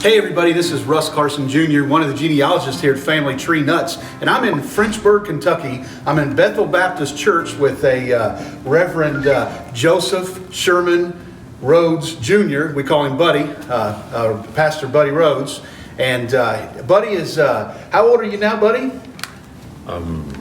Hey everybody, this is Russ Carson Jr., one of the genealogists here at Family Tree Nuts, and I'm in Frenchburg, Kentucky. I'm in Bethel Baptist Church with a Reverend Joseph Sherman Rhodes Jr. We call him Buddy, Pastor Buddy Rhodes. And Buddy is, how old are you now, Buddy? I'm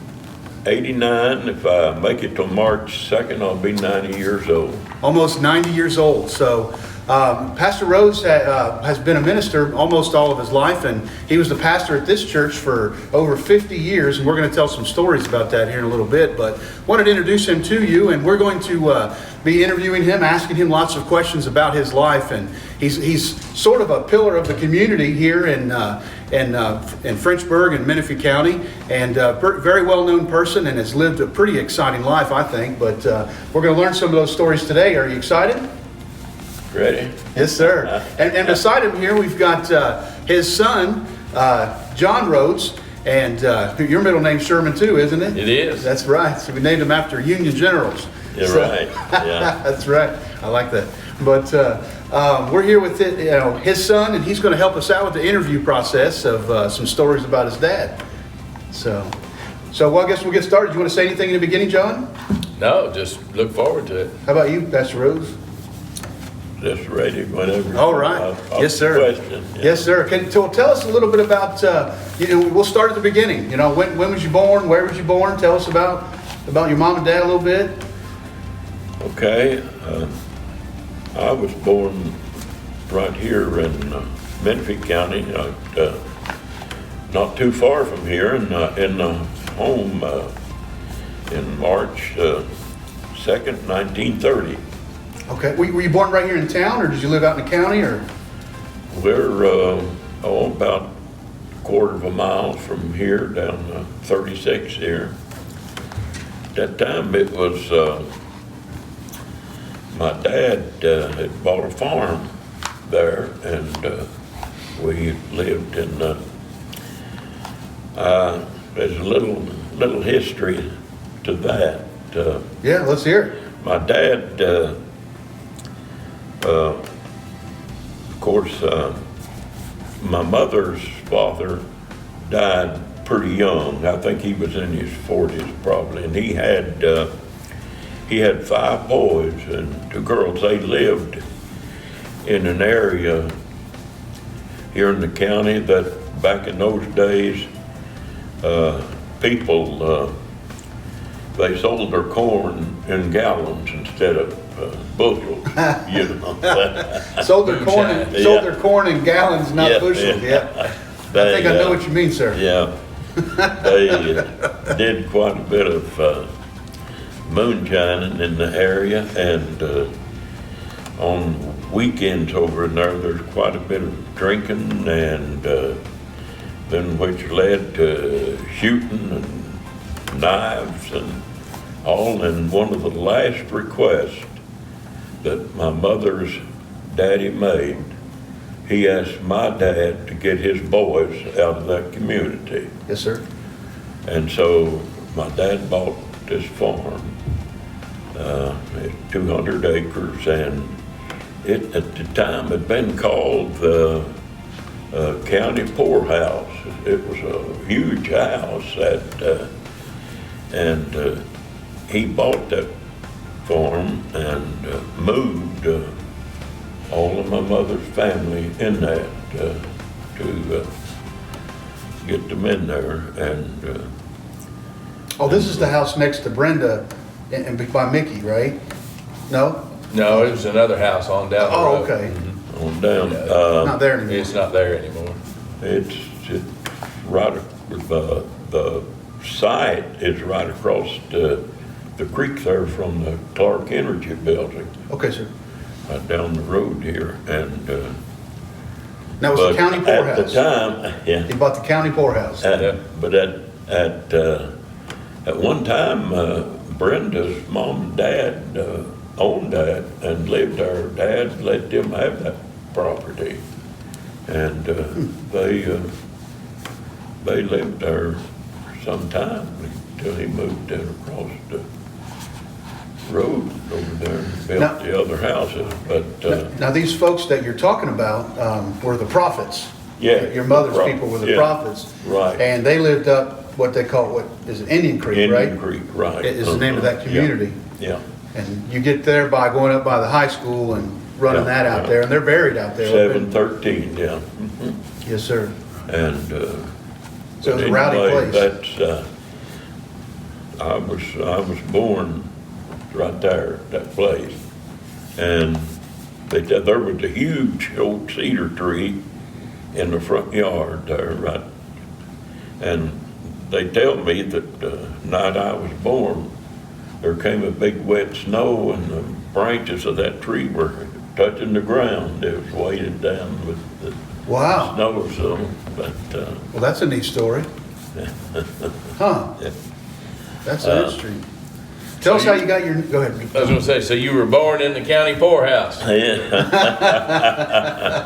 89. If I make it till March 2nd, I'll be 90 years old. Almost 90 years old. So Pastor Rhodes has been a minister almost all of his life, and he was the pastor at this church for over 50 years, and we're going to tell some stories about that here in a little bit. But wanted to introduce him to you, and we're going to be interviewing him, asking him lots of questions about his life. And he's sort of a pillar of the community here in Frenchburg and Menifee County, and very well-known person, and has lived a pretty exciting life, I think. But we're going to learn some of those stories today. Are you excited? Ready? Yes, sir. And beside him here, we've got his son, John Rhodes, and your middle name's Sherman too, isn't it? It is. That's right. So we named him after Union generals. You're right. Yeah. That's right. I like that. But we're here with his son, and he's going to help us out with the interview process of some stories about his dad. So well, I guess we'll get started. You want to say anything in the beginning, John? No, just look forward to it. How about you, Pastor Rhodes? Just ready whenever. All right. Yes, sir. Question. Yeah. Yes, sir. Tell us a little bit about, we'll start at the beginning. When was you born? Where was you born? Tell us about your mom and dad a little bit. Okay. I was born right here in Menifee County, not too far from here, in the home in March 2nd, 1930. Okay. Were you born right here in town, or did you live out in the county, or? We're about a quarter of a mile from here down 36 here. At that time it was, my dad had bought a farm there, and we lived in, there's a little history to that. Yeah, let's hear it. My dad, of course, my mother's father died pretty young. I think he was in his 40s probably, and he had 5 boys and 2 girls. They lived in an area here in the county that back in those days, people, they sold their corn in gallons instead of bushels, Sold their corn in gallons, not bushels. Yeah. I think I know what you mean, sir. Yeah. They did quite a bit of moonshining in the area, and on weekends over in there's quite a bit of drinking, and then which led to shooting and knives and all. And one of the last requests that my mother's daddy made, he asked my dad to get his boys out of that community. Yes, sir. And so my dad bought this farm, 200 acres, and it at the time had been called the county poorhouse. It was a huge house and he bought that farm and moved all of my mother's family in that to get them in there. And this is the house next to Brenda and by Mickey, right? No, it was another house on down the road. Okay. On down. Not there anymore. It's not there anymore. It's right. The site is right across the creek there from the Clark Energy building. Okay, sir. Right down the road here, and that was the county poorhouse. At the time, yeah. He bought the county poorhouse. But at one time, Brenda's mom and dad owned that and lived there. Dad let them have that property, and they lived there some time until he moved in across road over there and built Now- the other houses, but, Now, these folks that you're talking about were the prophets. Yeah, Your mother's the people were the yeah, prophets. right. And they lived up what they call, what is it, Indian Creek, right? Indian Creek, right. Is the name of that Yeah, community. Yeah, And you get there by going up by the high school and running Yeah, that out yeah. there, and they're buried out there. 713, yeah. Yes, sir. And, So it was but a rowdy anyway, place. That's, I was born right there, that place. And they said there was a huge old cedar tree in the front yard there, right? And they tell me that the night I was born, there came a big wet snow and the branches of that tree were touching the ground. It was weighted down with the Wow. snow, so, but, Well, that's a neat story. Huh, yeah. that's interesting. Tell us how you got your, go ahead. I was gonna say, so you were born in the county poorhouse?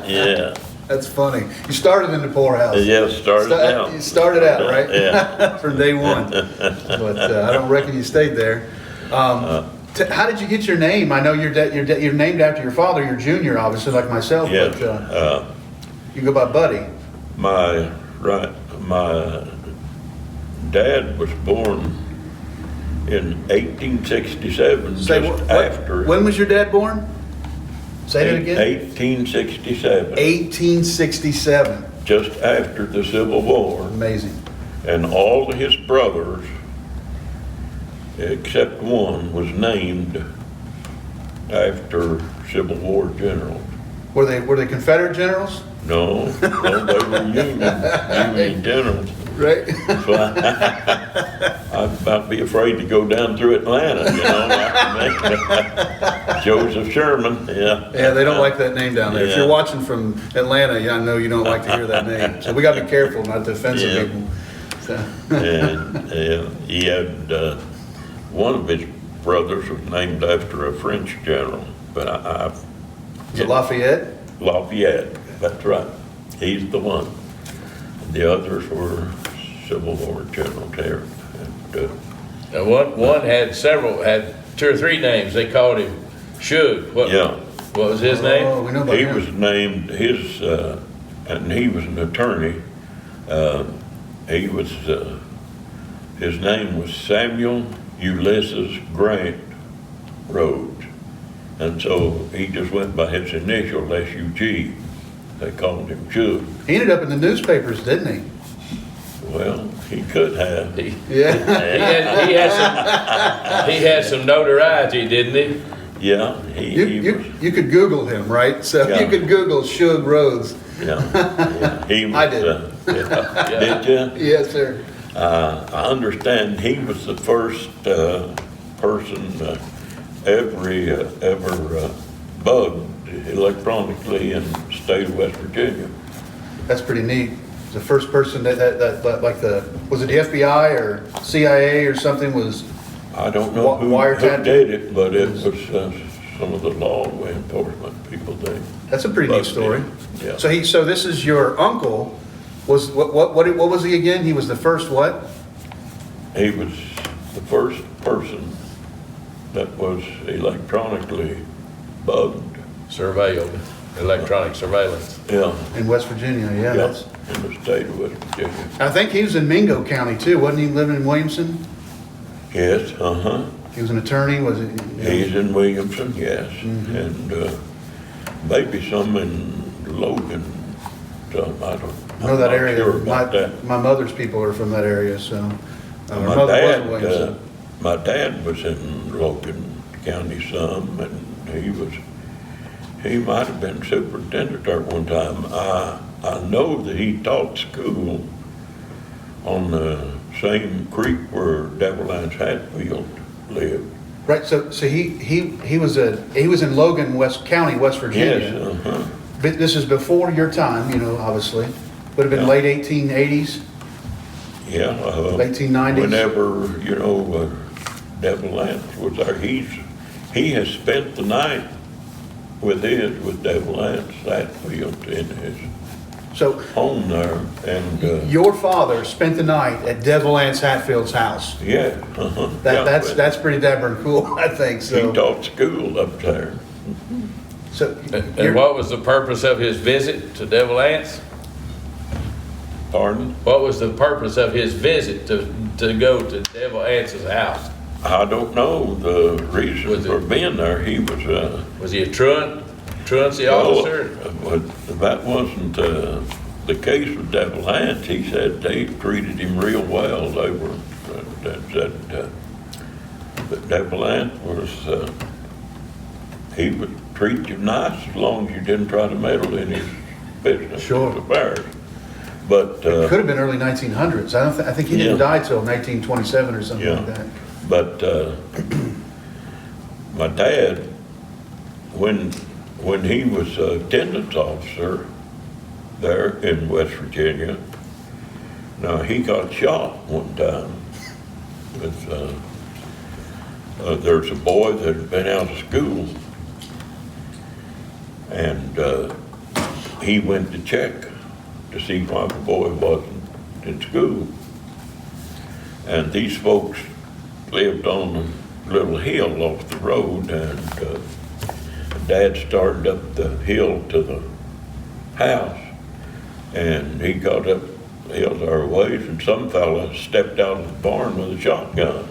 Yeah, That's funny. You started in the poorhouse. yeah, started out. You started out, right? Yeah. From day one. But I don't reckon you stayed there. How did you get your name? I know you're named after your father. You're Junior, obviously, like myself. Yeah, But you go by Buddy. my dad was born in 1867, Say just what- after. When was your dad born? Say that again. 1867, 1867. just after the Civil War. Amazing. And all of his brothers, except one, was named after Civil War generals. Were they Confederate generals? No, they were Union generals. Right. So I'd about be afraid to go down through Atlanta, you know. Joseph Sherman, yeah. Yeah, they don't like that name down there. If Yeah. you're watching from Atlanta, yeah, I know you don't like to hear that name. So we got to be careful not to offend some Yeah. people. So, And he had, one of his brothers was named after a French general, but is it Lafayette? Lafayette, that's right. He's the one. The others were Civil War generals there. And, Now, one had two or three names. They called him Suge. What yeah, was his Oh, name? we know about he him. was named and he was an attorney. He was, his name was Samuel Ulysses Grant Rhodes. And so he just went by his initial, SUG. They called him Suge. He ended up in the newspapers, didn't he? Well, he could have. Yeah. He had some notoriety, didn't he? Yeah, You could Google him, right? So Yeah. you could Google Suge Rhodes. yeah, he was. I did. Yeah. Did you? Yes, sir. I understand he was the first person ever bugged electronically in the state of West Virginia. That's pretty neat. The first person that like was it the FBI or CIA or something was, I don't know who Wiretap? did it, but it was some of the law enforcement people. that's a pretty neat Busted story. him. Yeah. So this is your uncle, was, what was he again? He was the first what? He was the first person that was electronically bugged. Surveilled, electronic surveillance. Yeah. In West Virginia, yeah. Yeah, That's, in the state of West Virginia. I think he was in Mingo County too, wasn't he, living in Williamson? Yes, He was an attorney, was it? He's in Williamson, yes, and maybe some in Logan. Some, I don't. I know that I'm not area. sure about that. My mother's people are from that area, so. Her My mother was in dad, Williamson. my dad was in Logan County some, and he might have been superintendent there one time. I know that he taught school on the same creek where Devil Anse Hatfield lived. Right, so he was in Logan, County, West Virginia. Yes, But this is before your time, obviously. Would have been Yeah. late 1880s, yeah. 1890s. Whenever, Devil Anse was there, he has spent the night with Devil Anse Hatfield in his So home there, and, your father spent the night at Devil Anse Hatfield's house. yeah. That's pretty dapper cool, I think, He so. taught school up there. So And what was the purpose of his visit to Devil Anse? Pardon? What was the purpose of his visit to go to Devil Anse's house? I don't know the reason Was it- for being there. He was, Was he a truancy officer? Well, that wasn't the case with Devil Anse. He said they treated him real well. They were, that Devil Anse was, he would treat you nice as long as you didn't try to meddle in his business, Sure. his affairs. But, Could have been early 1900s. I think he didn't Yeah. die till 1927 or something Yeah. like that. but my dad, when he was a attendance officer there in West Virginia, now he got shot one time. With, there's a boy that had been out of school, and he went to check to see why the boy wasn't in school. And these folks lived on a little hill off the road, and Dad started up the hill to the house, and he got up the hill our ways, and some fella stepped out of the barn with a shotgun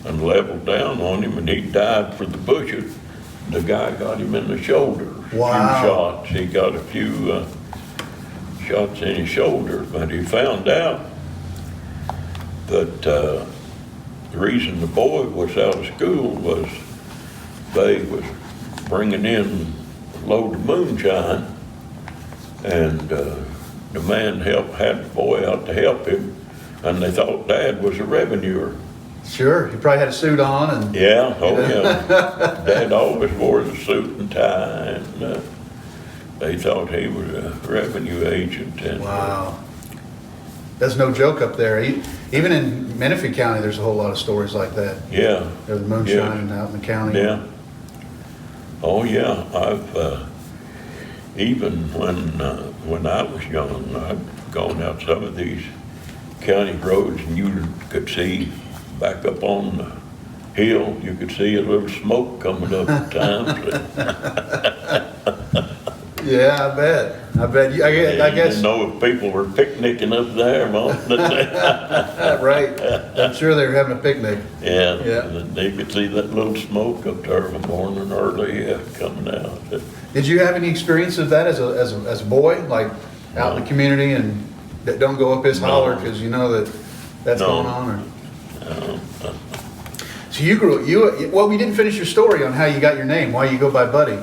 and leveled down on him, and he died for the bushes. The guy got him in the shoulder. Wow. A few shots. He got a few shots in his shoulder, but he found out that the reason the boy was out of school was they was bringing in a load of moonshine, and the man had the boy out to help him, and they thought Dad was a revenuer. Sure, he probably had a suit on and. Yeah, oh yeah. Dad always wore the suit and tie, and they thought he was a revenue agent. And, Wow. That's no joke up there. Even in Menifee County, there's a whole lot of stories like that. yeah. There's moonshine out in the county. Yeah. Oh, yeah. I've, even when I was young, I'd gone out some of these county roads, and you could see back up on the hill, you could see a little smoke coming up at times. Yeah, I bet. I guess. You know if people were picnicking up there most of the day. Right. I'm sure they were having a picnic. Yeah, Yeah. and they could see that little smoke up there in the morning early coming out. Did you have any experience of that as a boy, like out in the community, and that don't go up his No. holler because you know that's No. going on? Or? So you well, we didn't finish your story on how you got your name, why you go by Buddy.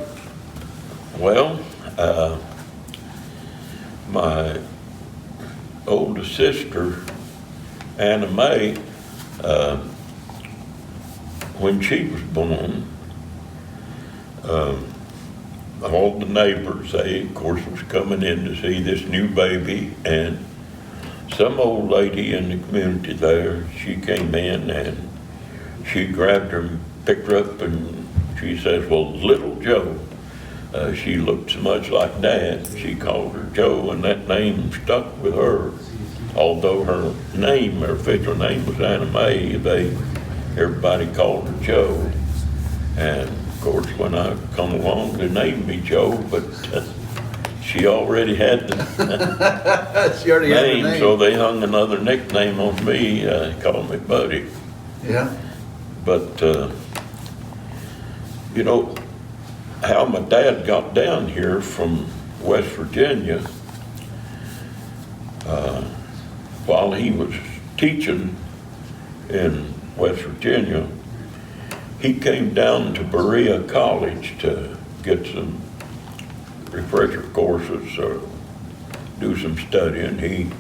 Well, my oldest sister, Anna Mae, when she was born, all the neighbors, they of course was coming in to see this new baby, and some old lady in the community there, she came in and she grabbed her and picked her up, and she says, well, little Joe. She looked so much like Dad, she called her Joe, and that name stuck with her. Although her official name was Anna Mae, everybody called her Joe. And of course, when I come along, they named me Joe, but she already had the She already had the name, name. so they hung another nickname on me, called me Buddy. Yeah. But, you know, how my dad got down here from West Virginia, while he was teaching in West Virginia, he came down to Berea College to get some refresher courses or do some studying.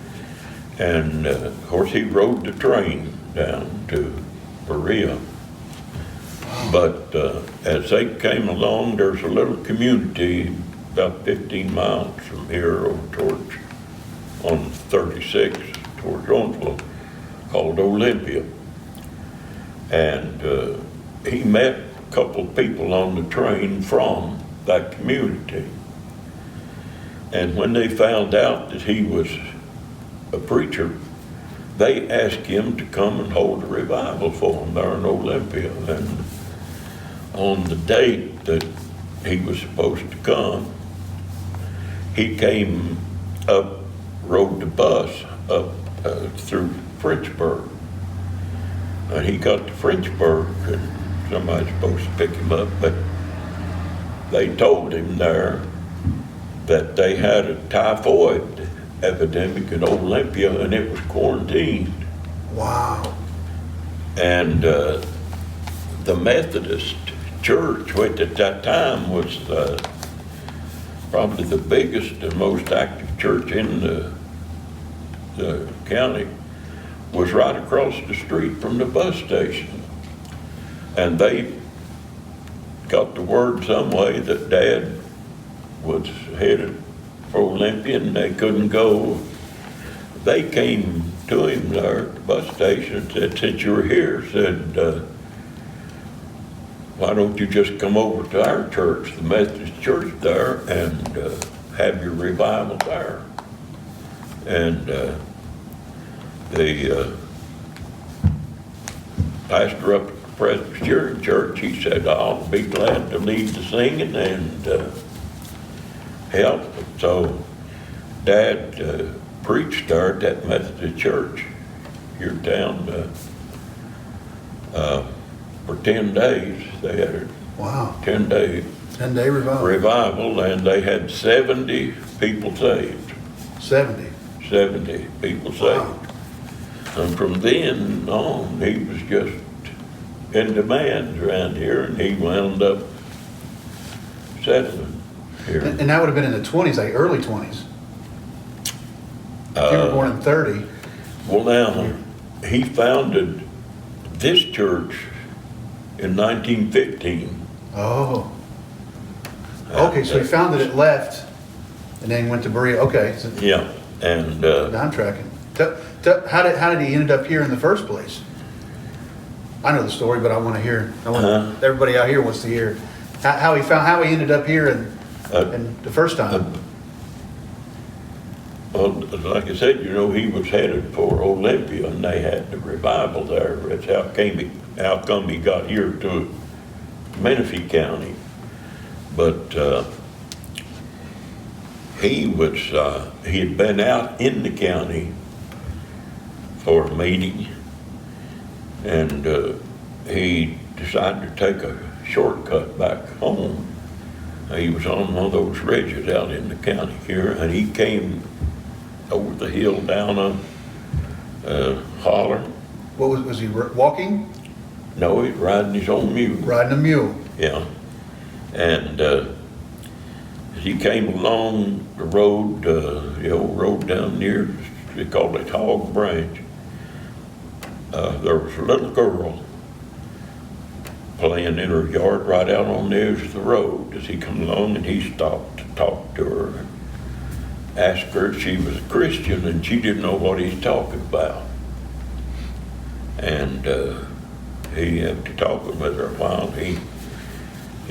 Of course, he rode the train down to Berea. But as they came along, there's a little community about 15 miles from here over on 36 towards Jonesville called Olympia. And he met a couple of people on the train from that community. And when they found out that he was a preacher, they asked him to come and hold a revival for them there in Olympia. And on the date that he was supposed to come, he came up, rode the bus up through Frenchburg. And he got to Frenchburg, and somebody's supposed to pick him up, but they told him there that they had a typhoid epidemic in Olympia, and it was quarantined. Wow. And the Methodist Church, which at that time was probably the biggest and most active church in the county, was right across the street from the bus station. And they got the word some way that Dad was headed for Olympia and they couldn't go. They came to him there at the bus station and said, since you're here, said, why don't you just come over to our church, the Methodist church there, and have your revival there? And the pastor up at the Presbyterian church, he said, I'll be glad to lead the singing and help. So Dad preached there at that Methodist church here down for 10 days. They had a Wow. 10-day 10-day revival. revival, and they had 70 people saved. 70. 70 people saved. Wow. And from then on, he was just in demand around here, and he wound up settling here. And that would have been in the 20s, like early 20s. If you were born in 30. Well, now, he founded this church in 1915. Oh. Okay, so he founded it, left, and then went to Berea. Okay, so Yeah, and now I'm tracking. How did he end up here in the first place? I know the story, but I want to hear. Everybody out here wants to hear how he ended up here and the first time. well, like I said, he was headed for Olympia, and they had the revival there. That's how come he got here to Menifee County. But he had been out in the county for a meeting, and he decided to take a shortcut back home. He was on one of those ridges out in the county here, and he came over the hill down a holler. What was he walking? No, he's riding his own mule. Riding a mule. Yeah. And as he came along the road, the old road down near, they called it Hog Branch, there was a little girl playing in her yard right out on the edge of the road. As he come along, and he stopped to talk to her and asked her if she was a Christian, and she didn't know what he's talking about. And he, after talking with her a while, he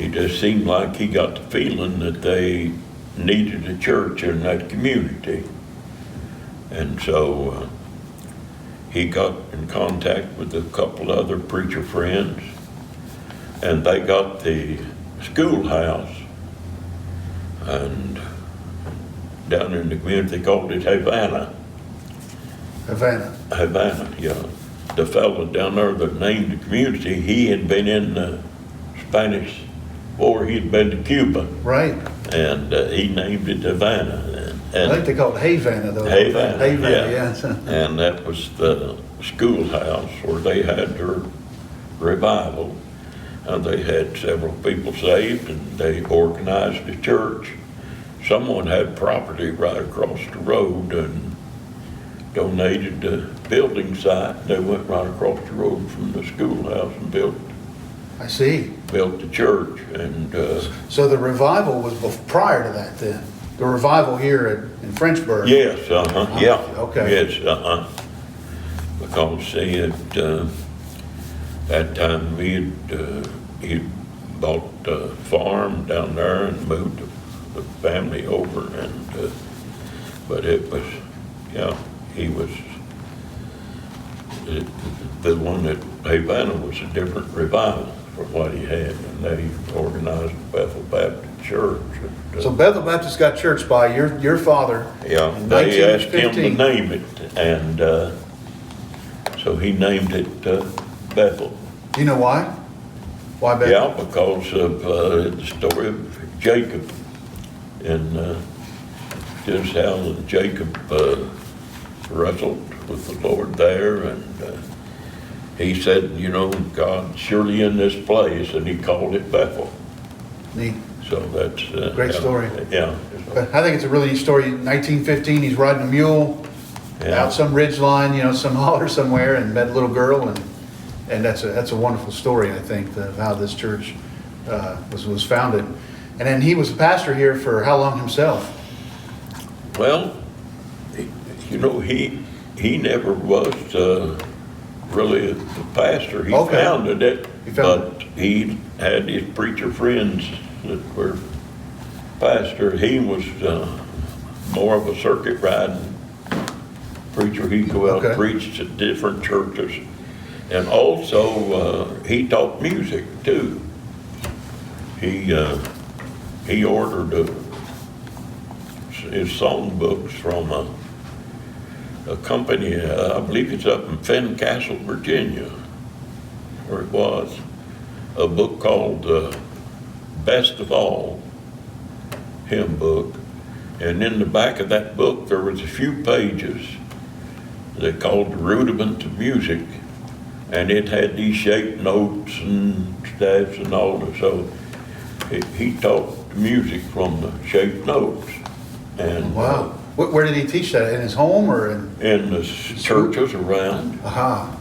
just seemed like he got the feeling that they needed a church in that community. And so he got in contact with a couple other preacher friends, and they got the schoolhouse, and down in the community they called it Havana. Havana, yeah. The fellow down there that named the community, he had been in the Spanish War. He had been to Cuba. Right. And he named it Havana. I think they called it Havana, though. Havana, yeah. And that was the schoolhouse where they had their revival. And they had several people saved, and they organized a church. Someone had property right across the road and donated the building site. They went right across the road from the schoolhouse and built I see. the church. And So the revival was prior to that then? The revival here in Frenchburg? yes, yeah. Okay. Yes, because see, at that time he had bought a farm down there and moved to the family over, and but it was, yeah, he was. The one at Havana was a different revival from what he had, and they organized Bethel Baptist Church. And, So Bethel Baptist got church by your father. yeah, in they asked him to 1915. name it, and so he named it Bethel. Do you know why? Why Bethel? Yeah, because of the story of Jacob, and just how Jacob wrestled with the Lord there, and he said, you know, God surely in this place, and he called it Bethel. Neat. So that's Great story. Yeah. But I think it's a really neat story. 1915, he's riding a mule Yeah. out some ridge line, some holler somewhere, and met a little girl, and that's a wonderful story, I think, of how this church was founded. And then he was a pastor here for how long himself? Well, he never was really the pastor. He Okay. founded it, He founded but he had his preacher friends that were pastor. He was more of a circuit riding preacher. He'd go out and Okay. preach to different churches. And also, he taught music too. He ordered his songbooks from a company, I believe it's up in Fincastle, Virginia, where it was, a book called Best of All, hymn book. And in the back of that book, there was a few pages they called the Rudiment of Music, and it had these shaped notes and staves and all that. So he taught music from the shaped notes. And Wow. Where did he teach that? In his home or in? in the churches around, Aha.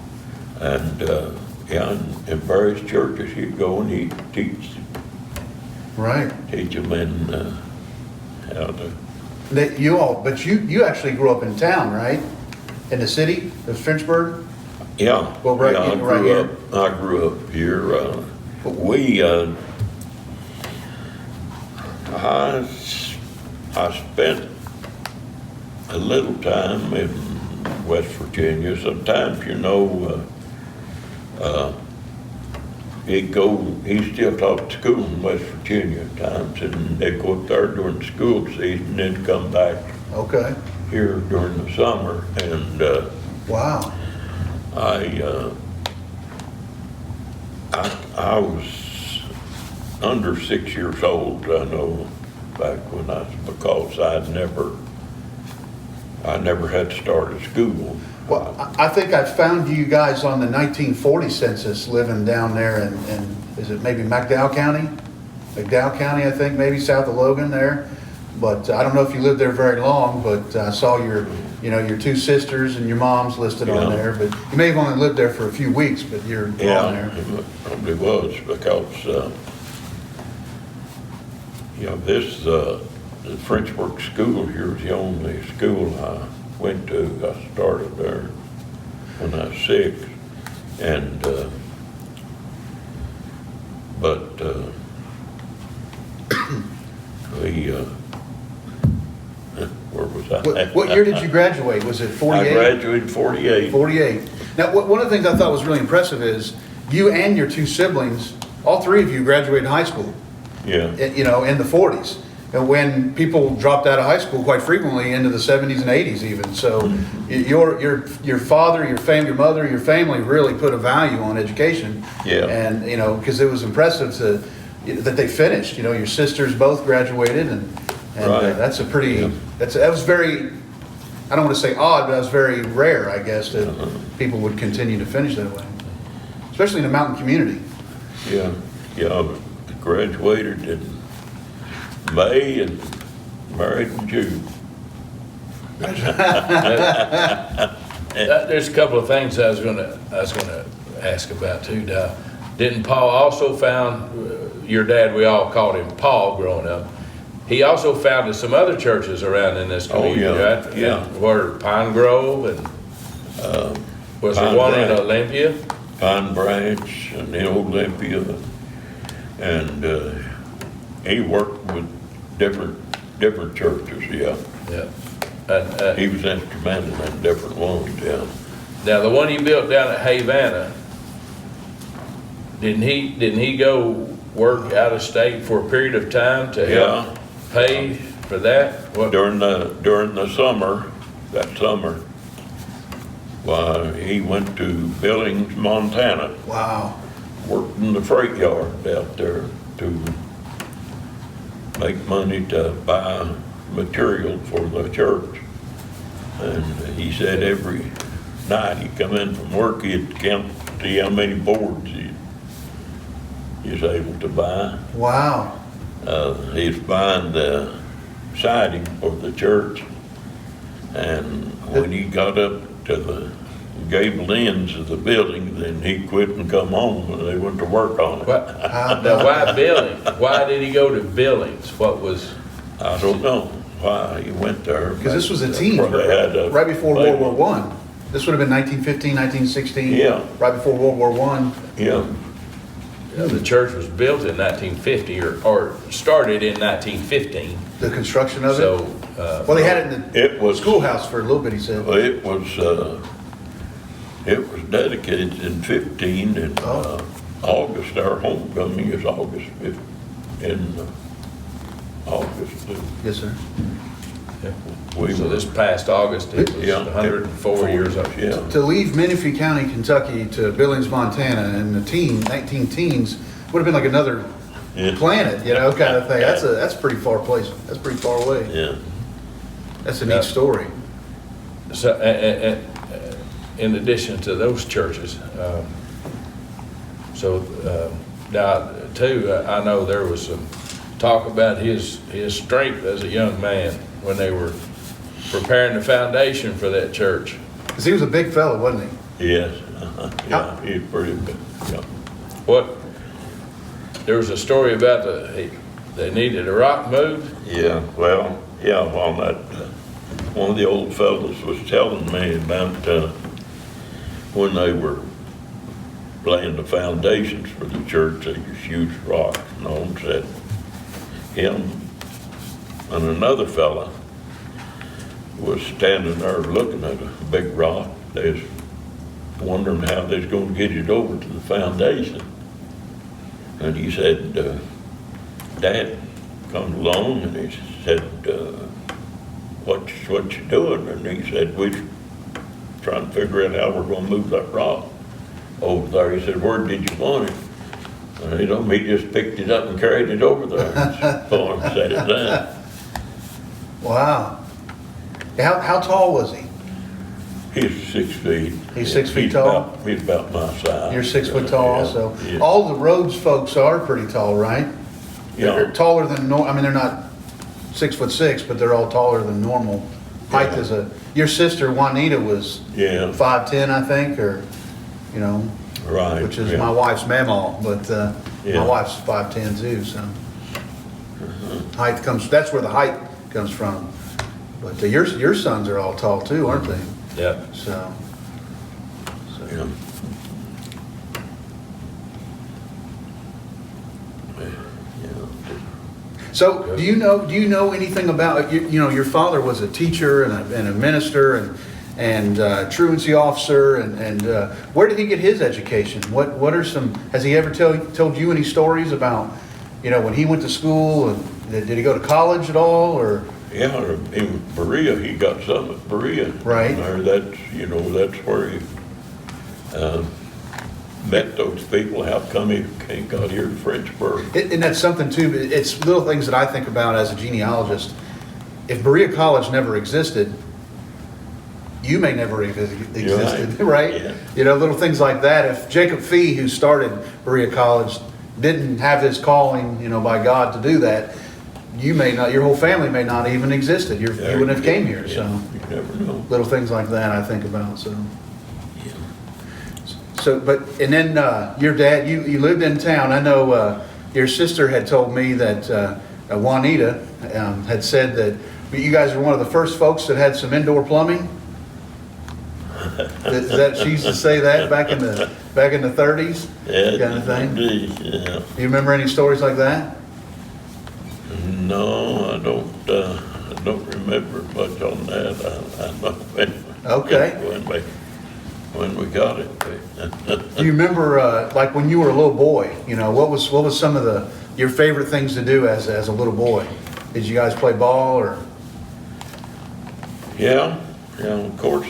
and yeah, in various churches he'd go and he'd teach Right. them in how to. That but you actually grew up in town, right? In the city of Finchburg? Yeah, Well, right- yeah, right here. I grew up here. We I spent a little time in West Virginia. Sometimes, he still taught school in West Virginia at times, and they'd go up there during the school season, then come back Okay. here during the summer. And Wow. I was under 6 years old, I know, back when because I never had started school. Well, I think I found you guys on the 1940 census living down there in is it maybe McDowell County? McDowell County, I think, maybe south of Logan there. But I don't know if you lived there very long, but I saw your two sisters and your mom's listed on Yeah. there. But you may have only lived there for a few weeks, but you're on there. It probably was because, the Frenchburg School here is the only school I went to. I started there when I was 6, and where was I? What year did you graduate? Was it 48? I graduated 48. 48. Now, one of the things I thought was really impressive is you and your two siblings, all three of you graduated high school, Yeah, in the 40s. And when people dropped out of high school quite frequently into the 70s and 80s even. So your father, your family, your mother, your family really put a value on education. Yeah. And, because it was impressive that they finished. Your sisters both graduated and Right. that's a pretty, Yeah. that was very, I don't want to say odd, but that was very rare, I guess, that people would continue to finish that way. Especially in a mountain community. yeah. I graduated in May and married in June. There's a couple of things I was gonna ask about too, Dow. Didn't Paul also found, your dad, we all called him Paul growing up. He also founded some other churches around in this community, yeah, right? yeah. Where Pine Grove and, was there Pine one in Branch. Olympia? Pine Branch and in Olympia, and he worked with different churches, yeah. Yeah. And, He was instrumental in different ones, yeah. now, the one he built down at Havana, didn't he go work out of state for a period of time to help pay for that? What? During the summer, that summer, why, he went to Billings, Montana, Wow. worked in the freight yard out there to make money to buy material for the church. And he said every night he'd come in from work, he'd count, see how many boards he was able to buy. Wow. He's buying the siding for the church, and when he got up to the gable ends of the building, then he quit and come home, and they went to work on it. Now, why Billings? Why did he go to Billings? What was? I don't know why he went there. Because this was a teen, Probably had a right before baby. World War I. This would have been 1915, 1916. Yeah. Right before World War I. Yeah, The church was built in 1950 or started in 1915. The construction of it. So, Well, they had it in it the was schoolhouse for a little bit, he said. It was dedicated in 15 in August. Our homecoming is August 5th, in August. Yes, sir. so this past August, it was 104 years old. Yeah. To leave Menifee County, Kentucky to Billings, Montana in the 19 teens would have been like another planet, kind of thing. That's a pretty far place. That's pretty far away. Yeah. That's a neat story. So, in addition to those churches, now too, I know there was some talk about his strength as a young man when they were preparing the foundation for that church. Because he was a big fella, wasn't he? Yes. Yeah, he's pretty good. Yeah. What? There was a story about they needed a rock moved. Yeah, well, yeah, on that, one of the old fellows was telling me about when they were laying the foundations for the church, they used huge rocks, and all, and said him and another fella was standing there looking at a big rock. They was wondering how they was going to get it over to the foundation. And he said, Dad come along, and he said, what you doing? And he said, we're trying to figure out how we're going to move that rock over there. He said, where did you want it? And he just picked it up and carried it over there. For him, said it down. Wow. How tall was he? He's 6 feet. He's 6 feet tall? He's about my size. You're 6 foot tall Yeah, also. yeah. All the Rhodes folks are pretty tall, right? Yeah. They're taller than they're not 6'6", but they're all taller than normal height. Yeah. Your sister Juanita was 5'10", I think, or Right. which is my wife's mamaw, but Yeah. my wife's 5'10" too. So height comes. That's where the height comes from. But your sons are all tall too, aren't they? Yeah. So Yeah. So do you know anything about your father was a teacher and a minister and truancy officer and where did he get his education? What are some, has he ever told you any stories about when he went to school, and did he go to college at all, or? Yeah, in Berea, he got some at Berea. Right. That's where he met those people. How come he got here to Frenchburg? And that's something too. It's little things that I think about as a genealogist. If Berea College never existed, you may never have existed, right? Yeah. Little things like that. If Jacob Fee, who started Berea College, didn't have his calling, by God to do that, you may not. Your whole family may not even existed. You wouldn't have came here. Yeah, So you never know. little things like that I think about. So. Yeah. So, and then your dad, you lived in town. I know your sister had told me that Juanita had said that you guys were one of the first folks that had some indoor plumbing. She used to say that back in the 30s, Yeah, kind of thing. indeed, yeah. Do you remember any stories like that? No, I don't remember much on that. I know Okay. when we got it. Do you remember, like when you were a little boy, what was some of your favorite things to do as a little boy? Did you guys play ball or? Yeah, of course,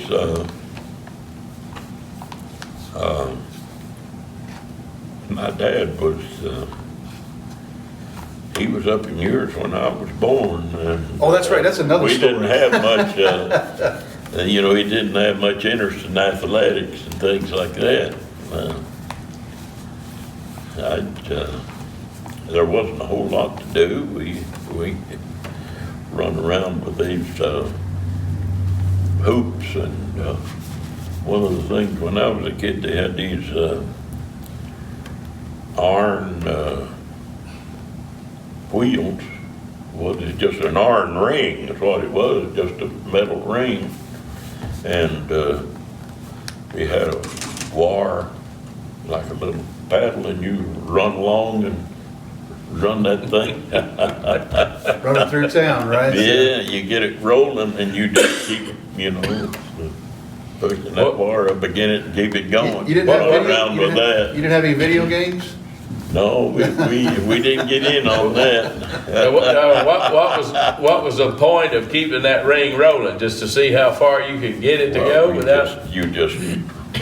my dad was, he was up in years when I was born. And, Oh, that's right, that's another we story. didn't have much, he didn't have much interest in athletics and things like that. There wasn't a whole lot to do. We run around with these hoops, and one of the things when I was a kid, they had these iron wheels. Was it just an iron ring? That's what it was, just a metal ring, and we had a wire like a little paddle, and you run along and run that thing. Running through town, right? Yeah, you get it rolling and you just keep, pushing that wire up against it and keep it going. You didn't have around with that. You didn't have any video games? No, we didn't get in on that. Now, what was the point of keeping that ring rolling? Just to see how far you could get it to go without? You just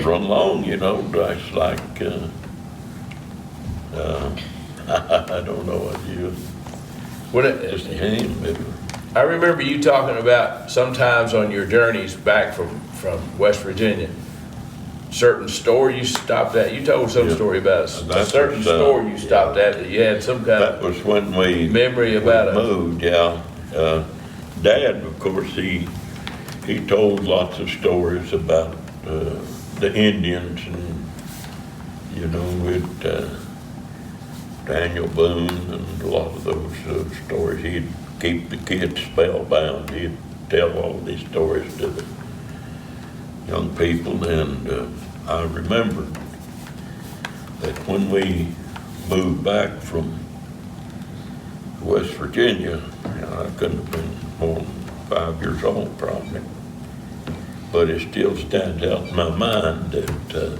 run along, just like, I don't know what just a hand maybe. I remember you talking about sometimes on your journeys back from West Virginia, certain store you stopped at. You told some story about a certain store you stopped at that you had some kind That was when we memory about we moved, yeah. Dad, of course, he told lots of stories about the Indians and, with Daniel Boone and a lot of those stories. He'd keep the kids spellbound. He'd tell all these stories to the young people, and I remember that when we moved back from West Virginia, I couldn't have been more than 5 years old probably, but it still stands out in my mind that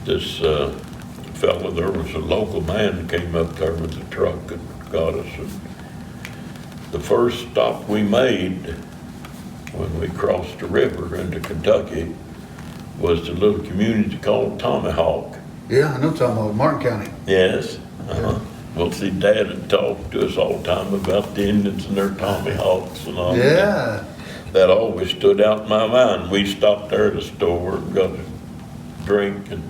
this fellow, there was a local man that came up there with a truck and got us. And the first stop we made when we crossed the river into Kentucky was the little community called Tomahawk. Yeah, I know Tomahawk, Martin County. Yes. Well, see, Dad had talked to us all the time about the Indians and their tomahawks and all that. That always stood out in my mind. We stopped there at a store and got a drink, and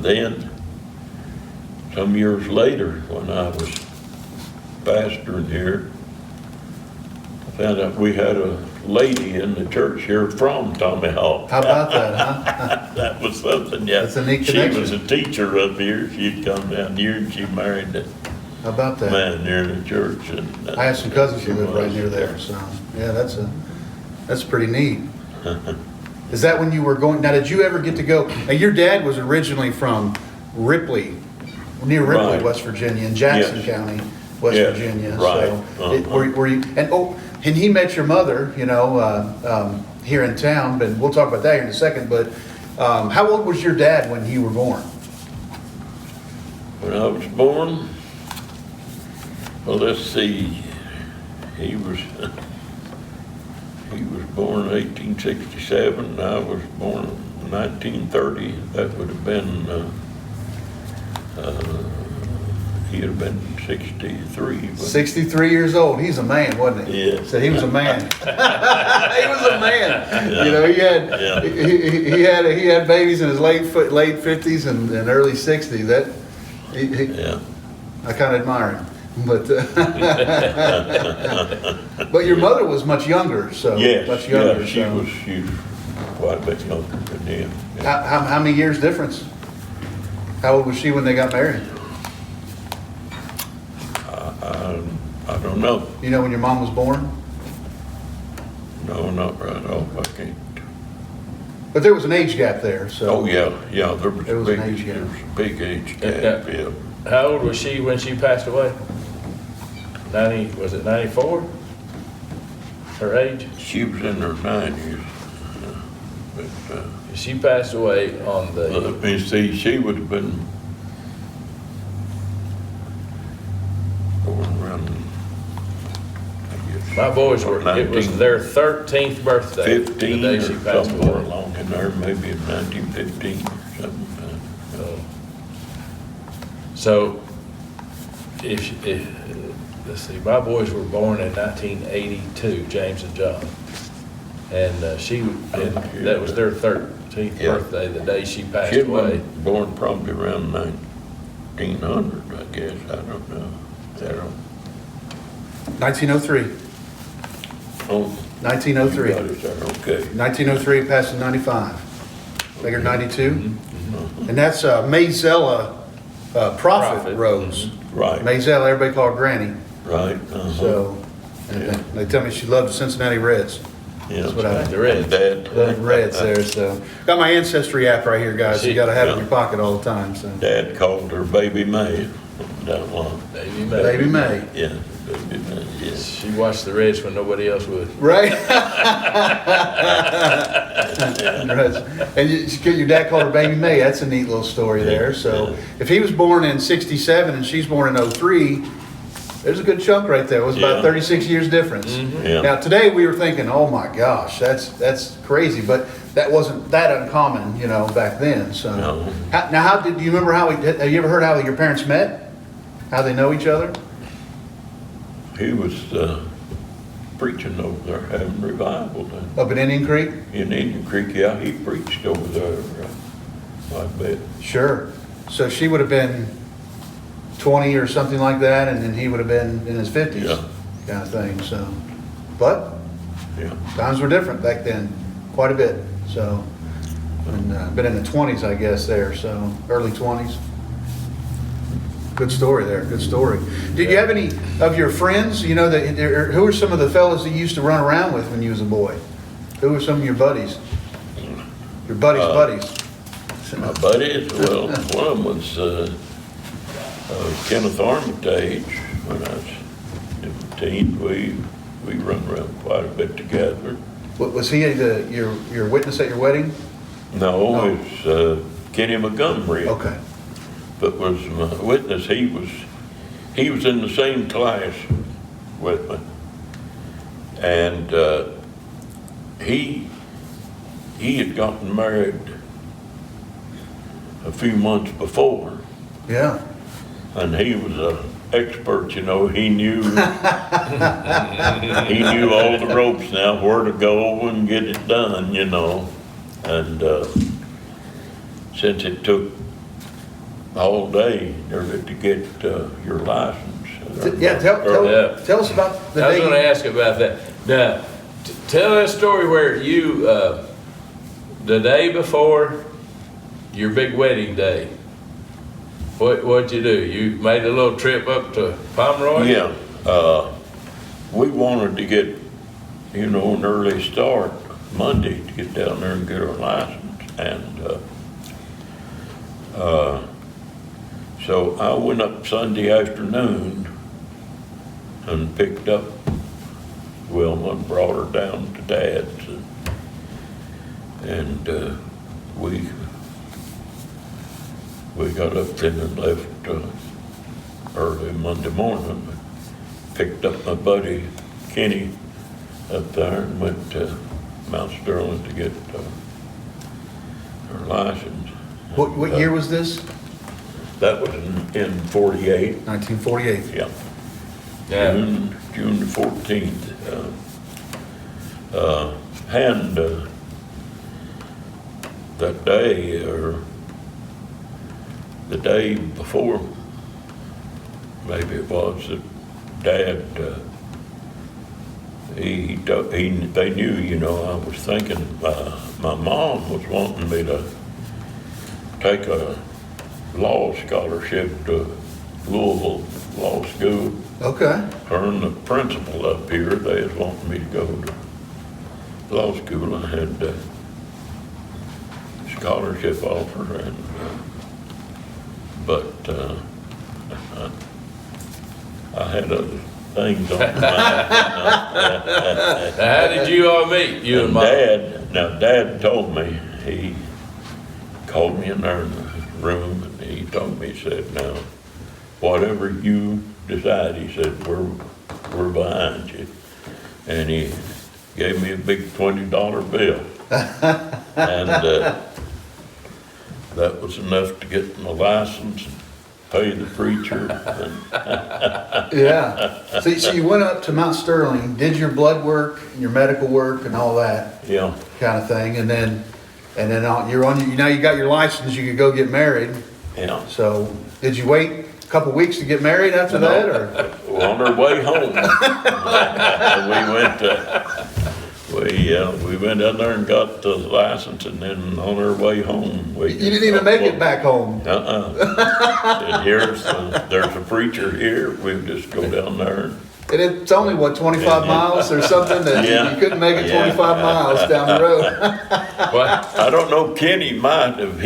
then some years later, when I was pastoring here, I found out we had a lady in the church here from Tomahawk. How about that, huh? That was something, yeah. That's a neat connection. She was a teacher up here. She'd come down here and she married a How about that? man near the church. And I have some cousins who live right near there, so, yeah, that's pretty neat. Is that when you were going, now did you ever get to go, now your dad was originally from Ripley, near Ripley, Right. West Virginia, in Jackson Yes. County, West Yes, Virginia. right. So, were you, and he met your mother, here in town, but we'll talk about that here in a second, but how old was your dad when you were born? When I was born, well, let's see, he was born in 1867, and I was born in 1930. That would have been, he'd have been 63. 63 years old. He's a man, wasn't he? Yeah. So he was a man. He was a man. Yeah. He had babies in his late 50s and early 60s. Yeah. I kind of admire him. But but your mother was much younger, so Yes, much younger. yeah, she was quite a bit younger than him. Yeah. How many years difference? How old was she when they got married? I don't know. You know when your mom was born? No, not right off. I can't. But there was an age gap there, so. Oh, yeah, there was There a was an age gap. big age gap, yeah. How old was she when she passed away? 94? Her age? She was in her 90s. But, She passed away on the, let me see, she would have been born around, I guess. my boys were, it was 19 their 13th birthday, the 15 day or she passed somewhere away. along in there, maybe in 1915 or something. So, let's see, my boys were born in 1982, James and John. And that was their 13th Yeah. birthday, the day she passed She'd away. been born probably around 1900, I guess, I don't know. I don't, 1903. oh, 1903. you got it there, okay. 1903, passed in 95. Make her 92. Mhm. And that's Maysella Prophet Prophet. Rhodes. Right, Maysella, everybody called Granny. right, So, and Yeah. they tell me she loved the Cincinnati Reds. yeah. That's what I The Reds. Dad. Love the Reds there, so. Got my Ancestry app right here, guys. You gotta have it in Yeah. your pocket all the time, so. Dad called her Baby May, that one, Baby May. Baby May. yeah, Baby May, yes. She watched the Reds when nobody else would. Right? And your dad called her Baby May. That's a neat little story there. So if he was born in 67 and she's born in 03, there's a good chunk right there. It was about Yeah. 36 years difference. Yeah. Now today we were thinking, oh my gosh, that's crazy. But that wasn't that uncommon, back then. So No. how did you remember have you ever heard how your parents met? How they know each other? He was preaching over there, having revival then. Up in Indian Creek? In Indian Creek, yeah, he preached over there, I bet. Sure. So she would have been 20 or something like that, and then he would have been in his 50s, Yeah. kind of thing. So, but Yeah, times were different back then, quite a bit. So, and been in the 20s, I guess, there. So, early 20s. Good story there. Good story. Did you have any of your friends? Who were some of the fellas that you used to run around with when you was a boy? Who were some of your buddies? Your buddies' buddies. my buddies, well, one of them was Kenneth Armitage. When I was in the teens, we run around quite a bit together. Was he your witness at your wedding? No, it's Kenny Montgomery. Okay. But was my witness. He was in the same class with me, and he had gotten married a few months before, Yeah. and he was an expert. He knew he knew all the ropes now, where to go and get it done. And since it took all day nearly to get your license. Yeah, Yeah. tell us about the I was day. gonna ask about that. Now, tell that story where you, the day before your big wedding day, what'd you do? You made a little trip up to Pomeroy? Yeah, we wanted to get, an early start Monday to get down there and get our license. And so I went up Sunday afternoon and picked up Wilma and brought her down to Dad's. And we got up then and left early Monday morning. Picked up my buddy Kenny up there and went to Mount Sterling to get her license. What year was this? That was in 48. 1948. Yeah. Yeah. June the 14th. And that day, or the day before, maybe it was, that Dad, they knew, I was thinking, my mom was wanting me to take a law scholarship to Louisville Law School. Okay. Her and the principal up here, they was wanting me to go to law school. I had scholarship offer, and but I had other things on my mind. Now, how did you all meet, you and Mom? Dad told me, he called me in there in the room, and he told me, he said, now, whatever you decide, he said, we're behind you. And he gave me a big $20 bill. And that was enough to get my license and pay the preacher. Yeah. So you went up to Mount Sterling, did your blood work, and your medical work, and all that Yeah, kind of thing, and then you're on. Now you got your license. You could go get married. yeah. So did you wait a couple weeks to get married after that, or? Well, on our way home, we went down there and got the license, and then on our way home, You didn't even make it back home. And there's a preacher here. We just go down there. And it's only, what, 25 miles or something? That Yeah. you couldn't make it 25 Yeah. miles down the road. What? I don't know, Kenny might have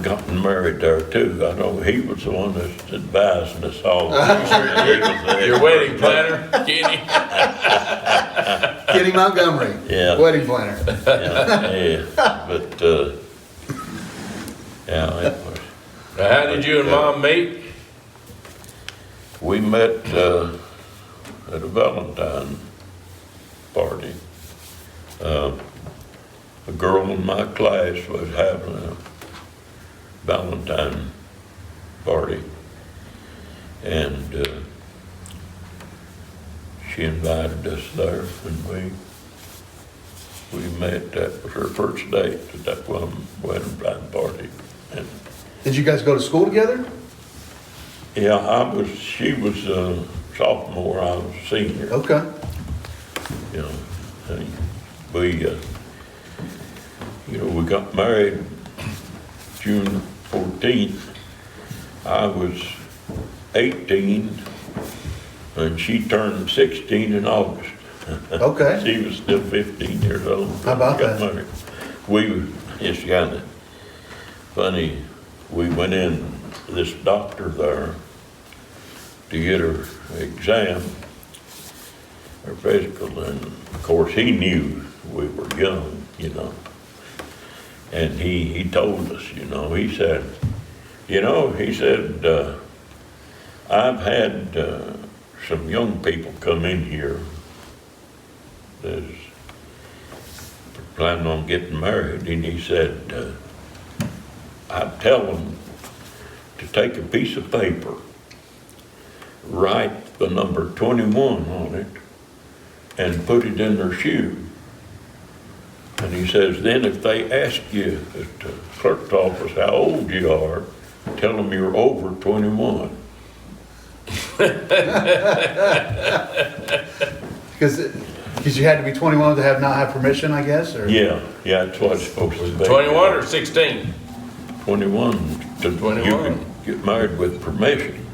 gotten married there too. I know he was the one that's advising us all. Your wedding planner, Kenny? Kenny Montgomery. Yeah. Wedding planner. Yeah, but, yeah, it was. Now, how did you and Mom meet? We met, at a Valentine party. A girl in my class was having a Valentine party, and she invited us there, and we met. That was her first date at that wedding party. And Did you guys go to school together? yeah, she was a sophomore, I was a senior. Okay. You know, and we got married June 14th. I was 18, and she turned 16 in August. Okay. She was still 15 years old. How about we got that? Married. It's kind of funny. We went in to this doctor there to get her exam, her physical, and of course he knew we were young, and he told us, he said, I've had some young people come in here that's planning on getting married, and he said, I'd tell them to take a piece of paper, write the number 21 on it, and put it in their shoe. And he says, then if they ask you at the clerk's office how old you are, tell them you're over 21. Because you had to be 21 to not have permission, I guess, or? Yeah, that's what it's supposed to be. 21 or 16? 21. 21. You can get married with permission.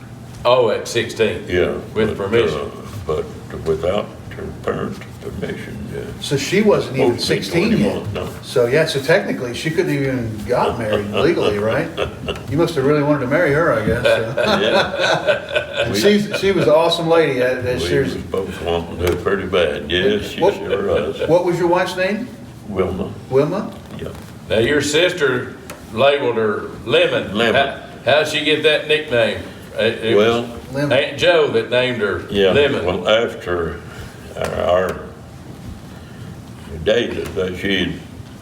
Oh, at 16? Yeah. With permission. But without her parents' permission, yeah. So she wasn't even Supposed to be 16 yet. 21, no. So technically she couldn't even got married legally, right? You must have really wanted to marry her, I guess. So. Yeah. And she was an awesome lady. We was both wanting to pretty bad. Yes, she What- sure was. What was your wife's name? Wilma, Wilma? yeah. Now, your sister labeled her Lemon. Lemon. How'd she get that nickname? It was Well, Lemon. Aunt Joe that named her yeah, Lemon. well, after our dated,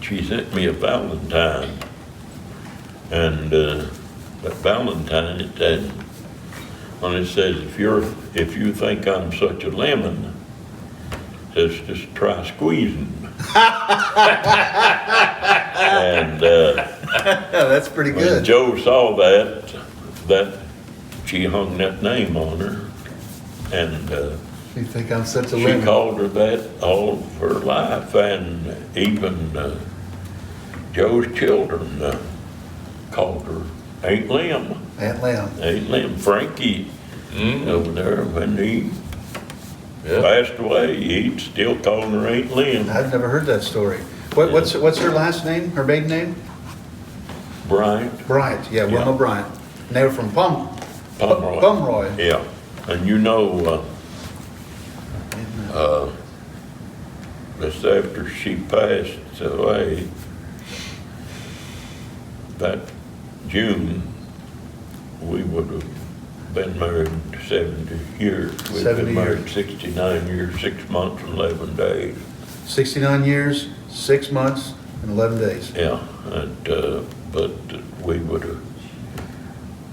she sent me a Valentine. And that Valentine, it said, when it says, if you think I'm such a lemon, it says, just try squeezing. And That's pretty when good. Joe saw that she hung that name on her, and You think I'm such a she lemon? called her that all of her life, and even Joe's children called her Aunt Lim. Aunt Lim. Aunt Lim. Frankie over there, when he Yeah. passed away, he'd still calling her Aunt Lim. I've never heard that story. What's her last name? Her maiden name? Bryant. Bryant, yeah, Wilma Yeah. Bryant. And they were from Pomeroy. Pomeroy. Yeah, and you know, just after she passed away, that June, we would have been married 70 years. We'd 70 been married years. 69 years, 6 months and 11 days. 69 years, 6 months, and 11 days. Yeah, and, but we would have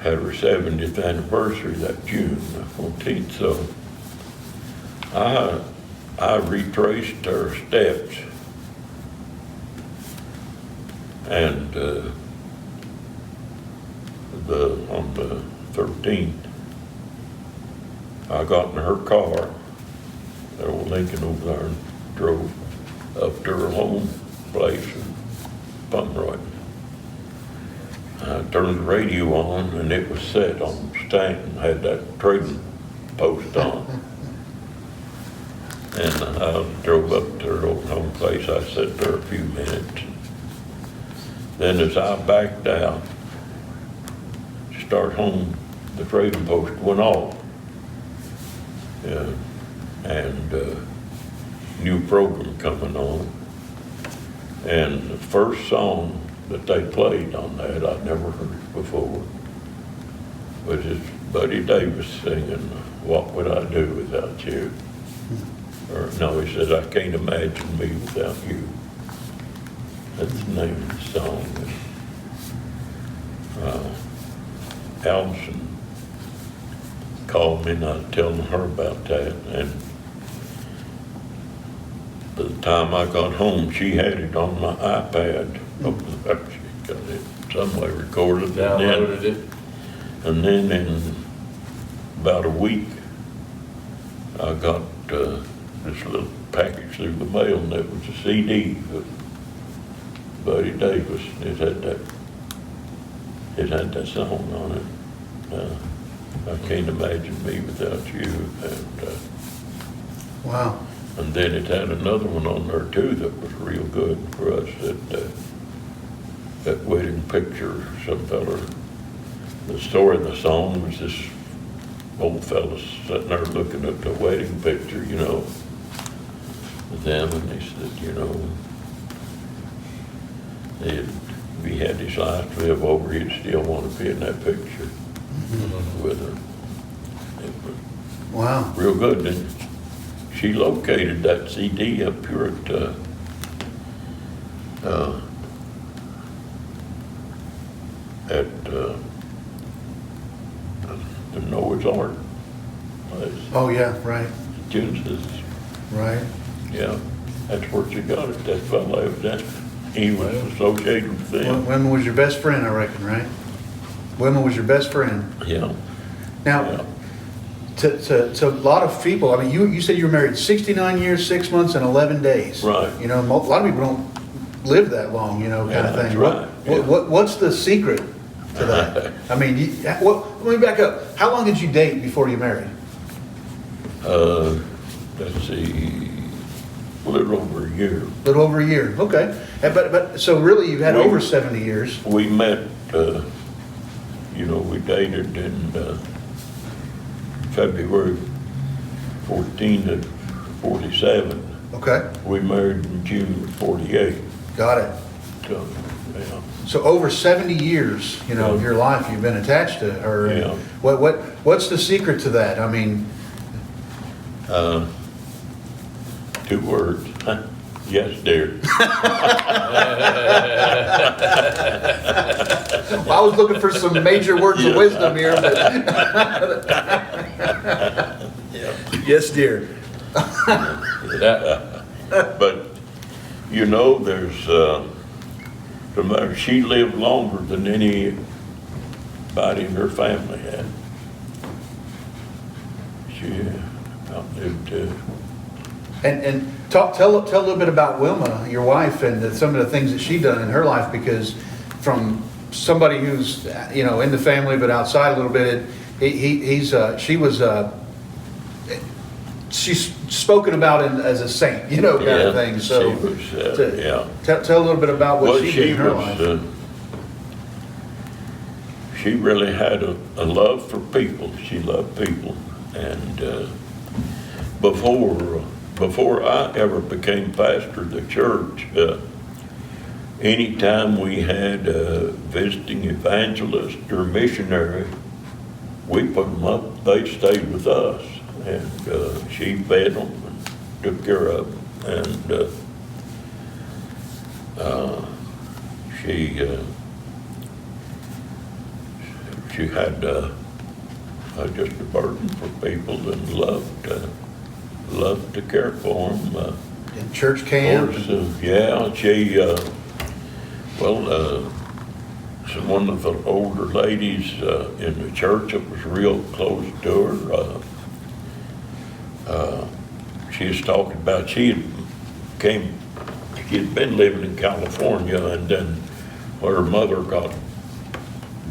had her 70th anniversary that June 14th, so I retraced her steps, and on the 13th, I got in her car, that old Lincoln over there, and drove up to her home place in Pomeroy. I turned the radio on, and it was set on Stanton, had that trading post on. And I drove up to her old home place. I sat there a few minutes. Then as I backed out to start home, the trading post went off. Yeah, and new program coming on. And the first song that they played on that, I'd never heard it before, was this Buddy Davis singing, "What Would I Do Without You?" Or no, he said, "I can't imagine me without you." That's the name of the song. Allison called me and I was telling her about that, and by the time I got home, she had it on my iPad. She got it some way recorded. Downloaded it. And then in about a week, I got this little package through the mail, and it was a CD of Buddy Davis. It had that song on it. I can't imagine me without you. And Wow. and then it had another one on there too that was real good for us. That wedding picture, some fella. The story of the song was this old fella sitting there looking at the wedding picture, you know, with them, and he said, you know, if he had his life to live over, he'd still want to be in that picture with her. It was Wow. real good. And she located that CD up here at the Noah's Ark place. Oh, yeah, right, Genesis, right. yeah, that's where she got it. That fellow, he was associated with them. Wilma was your best friend, I reckon, right? Wilma was your best friend. Yeah, Now, yeah. to a lot of people, I mean, you said you were married 69 years, 6 months, and 11 days. Right. You know, a lot of people don't live that long, you know, kind of Yeah, thing. that's right, yeah. What's the secret to that? I mean, let me back up. How long did you date before you married? Let's see, a little over a year. A little over a year, okay. But so really you've had We- over 70 years. We met, you know, we dated in February 14 of 47. Okay, We married in June of 48. got it. So, yeah. So over 70 years, you know, of Yeah. your life, you've been attached to her. And Yeah. What's the secret to that? I mean, 2 words. Yes, dear. I was looking for some major words of wisdom here, but yes, dear. But, you know, there's, no matter, she lived longer than anybody in her family had. She outlived, And tell a little bit about Wilma, your wife, and some of the things that she done in her life, because from somebody who's, you know, in the family but outside a little bit, she's spoken about as a saint, you know, kind of thing. So she was, yeah. tell a little bit about what Well, she did in her was, life. she really had a love for people. She loved people. And before I ever became pastor of the church, anytime we had a visiting evangelist or missionary, we put them up, they stayed with us. And she fed them and took care of them. And she had just a burden for people and loved to care for them. In church camp? Yeah, she, one of the older ladies in the church that was real close to her, she was talking about she had been living in California, and then when her mother got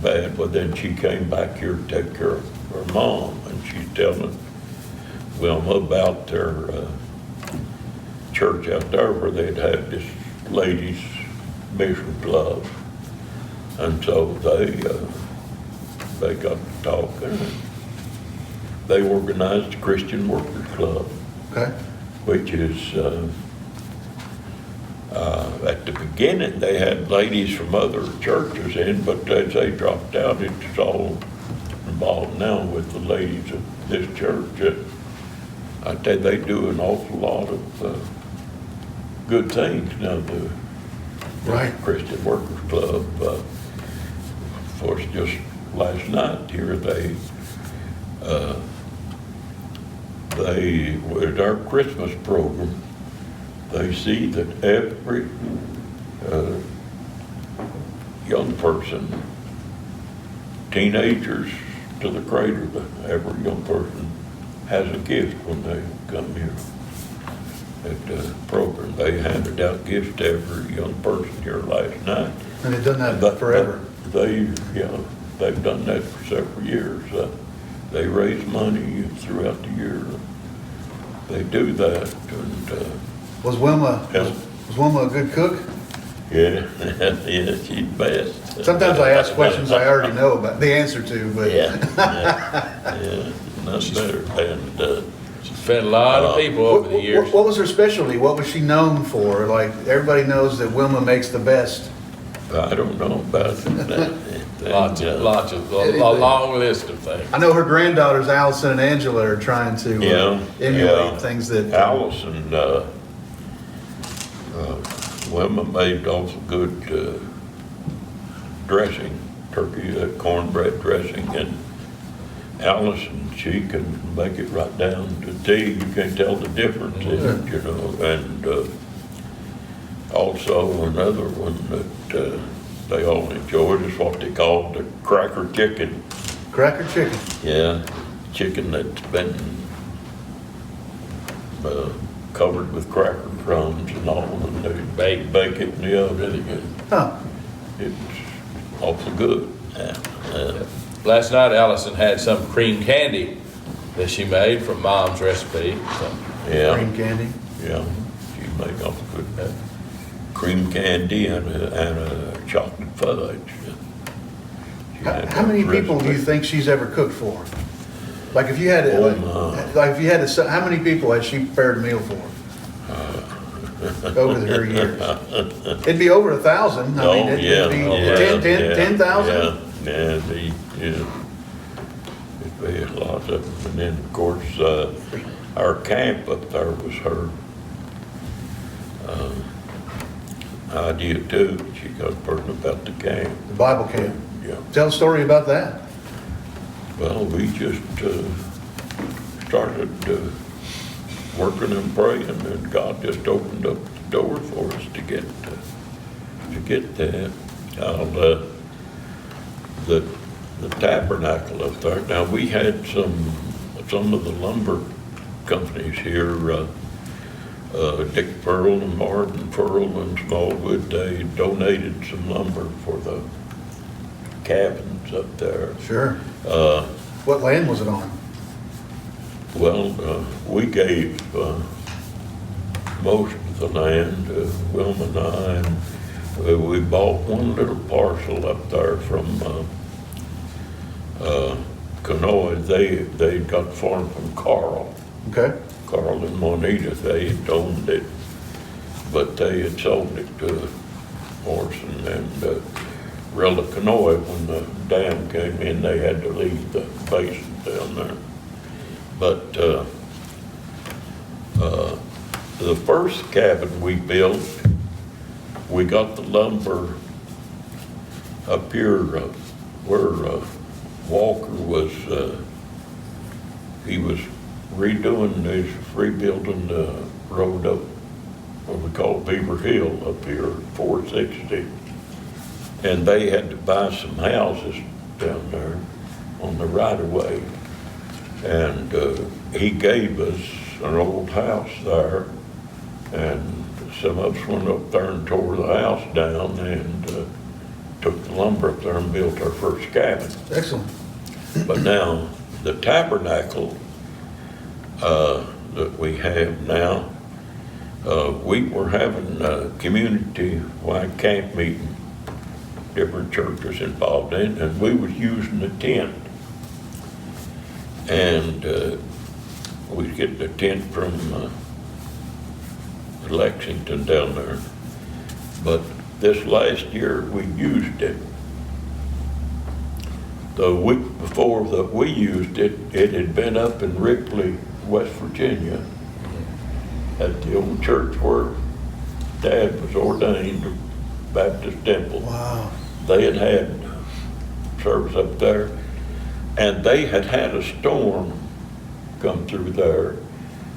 bad, well, then she came back here to take care of her mom, and she's telling Wilma about their church out there where they'd had this ladies' mission club, and so they got to talking, and they organized the Christian Workers Club, Okay. which is at the beginning, they had ladies from other churches in, but as they dropped out, it's all involved now with the ladies of this church. I tell you, they do an awful lot of good things now. The Right. Christian Workers Club, of course, just last night here, with our Christmas program, they see that every young person, teenagers to the cradle, every young person has a gift when they come here. At the program, they handed out gifts to every young person here last night. And they've done that forever. They've done that for several years. They raise money throughout the year. They do that, and Was Wilma a good cook? yeah, yeah, she's best. Sometimes I ask questions I already know about the answer to, but Yeah, nothing better. And She's fed a lot of people over the years. What was her specialty? What was she known for? Like, everybody knows that Wilma makes the best. I don't know about that. A long list of things. I know her granddaughters, Allison and Angela, are trying to emulate things that... Allison, Wilma made awful good dressing, turkey, cornbread dressing, and Allison, she can make it right down to tea. You can't tell the difference in it, you know. And also another one that they all enjoyed is what they call the cracker chicken. Cracker chicken. Yeah, chicken that's been covered with cracker crumbs and all, and they bake it in the oven. Really good. Huh. It's awful good. Last night, Allison had some cream candy that she made from Mom's recipe. So. Yeah. Cream candy. Yeah, she made awful good cream candy and a chocolate fudge. How many people do you think she's ever cooked for? Like, if you had to, how many people has she prepared a meal for? Over her years. It'd be over 1,000. I mean, it'd be 10,000. Yeah, it'd be a lot of them. And then, of course, our camp up there was her idea too. She got a burden about the camp. The Bible camp. Yeah. Tell a story about that. Well, we just started working and praying, and God just opened up the door for us to get that. The tabernacle up there. Now, we had some of the lumber companies here, Dick Pearl and Martin Pearl and Smallwood, they donated some lumber for the cabins up there. Sure. What land was it on? Well, we gave most of the land, Wilma and I, and we bought one little parcel up there from Canoa, they got the farm from Carl. Okay. Carl and Juanita, they had owned it, but they had sold it to Morrison and Rilla Canoa. When the dam came in, they had to leave the basin down there. But the first cabin we built, we got the lumber up here where Walker was, he was rebuilding the road up, what we call Beaver Hill up here, 460. And they had to buy some houses down there on the right of way. And he gave us an old house there, and some of us went up there and tore the house down and took the lumber up there and built our first cabin. Excellent. But now, the tabernacle that we have now, we were having a community-wide camp meeting, different churches involved in, and we was using a tent. And we was getting a tent from Lexington down there. But this last year, we used it. The week before that we used it, it had been up in Ripley, West Virginia, at the old church where Dad was ordained, Baptist Temple. Wow. They had had service up there, and they had had a storm come through there,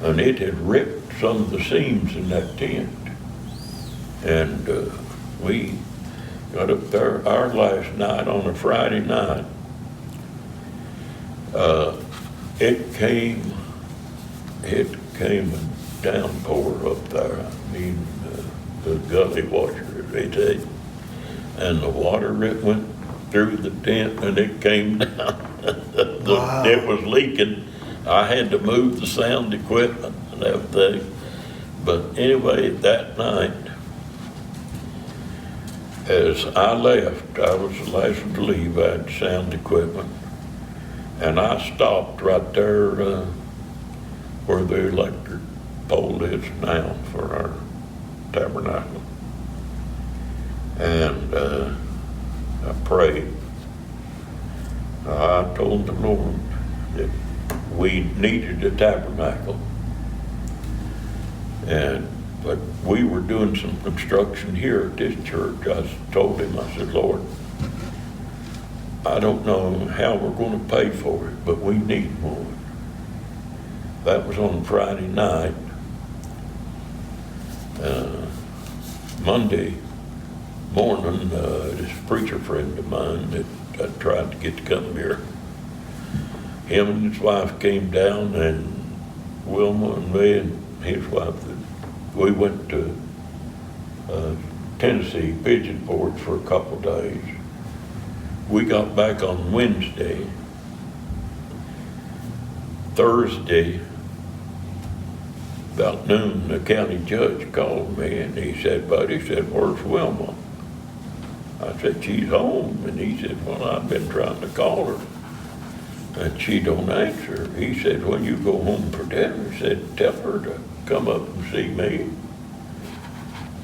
and it had ripped some of the seams in that tent. And we got up there our last night on a Friday night. It came a downpour up there. I mean, the gully washer, they say. And the water, it went through the tent and it came down. Wow. It was leaking. I had to move the sound equipment and everything. But anyway, that night, as I left, I was the last one to leave. I had sound equipment. And I stopped right there where the electric pole is now for our tabernacle. And I prayed. I told the Lord that we needed a tabernacle. But we were doing some construction here at this church. I told him, I said, Lord, I don't know how we're going to pay for it, but we need one. That was on Friday night. Monday morning, this preacher friend of mine that I tried to get to come here, him and his wife came down, and Wilma and me and his wife, we went to Tennessee Pigeon Forge for a couple days. We got back on Wednesday. Thursday, about noon, the county judge called me and he said, Buddy, he said, where's Wilma? I said, she's home. And he said, well, I've been trying to call her and she don't answer. He said, when you go home for dinner, he said, tell her to come up and see me.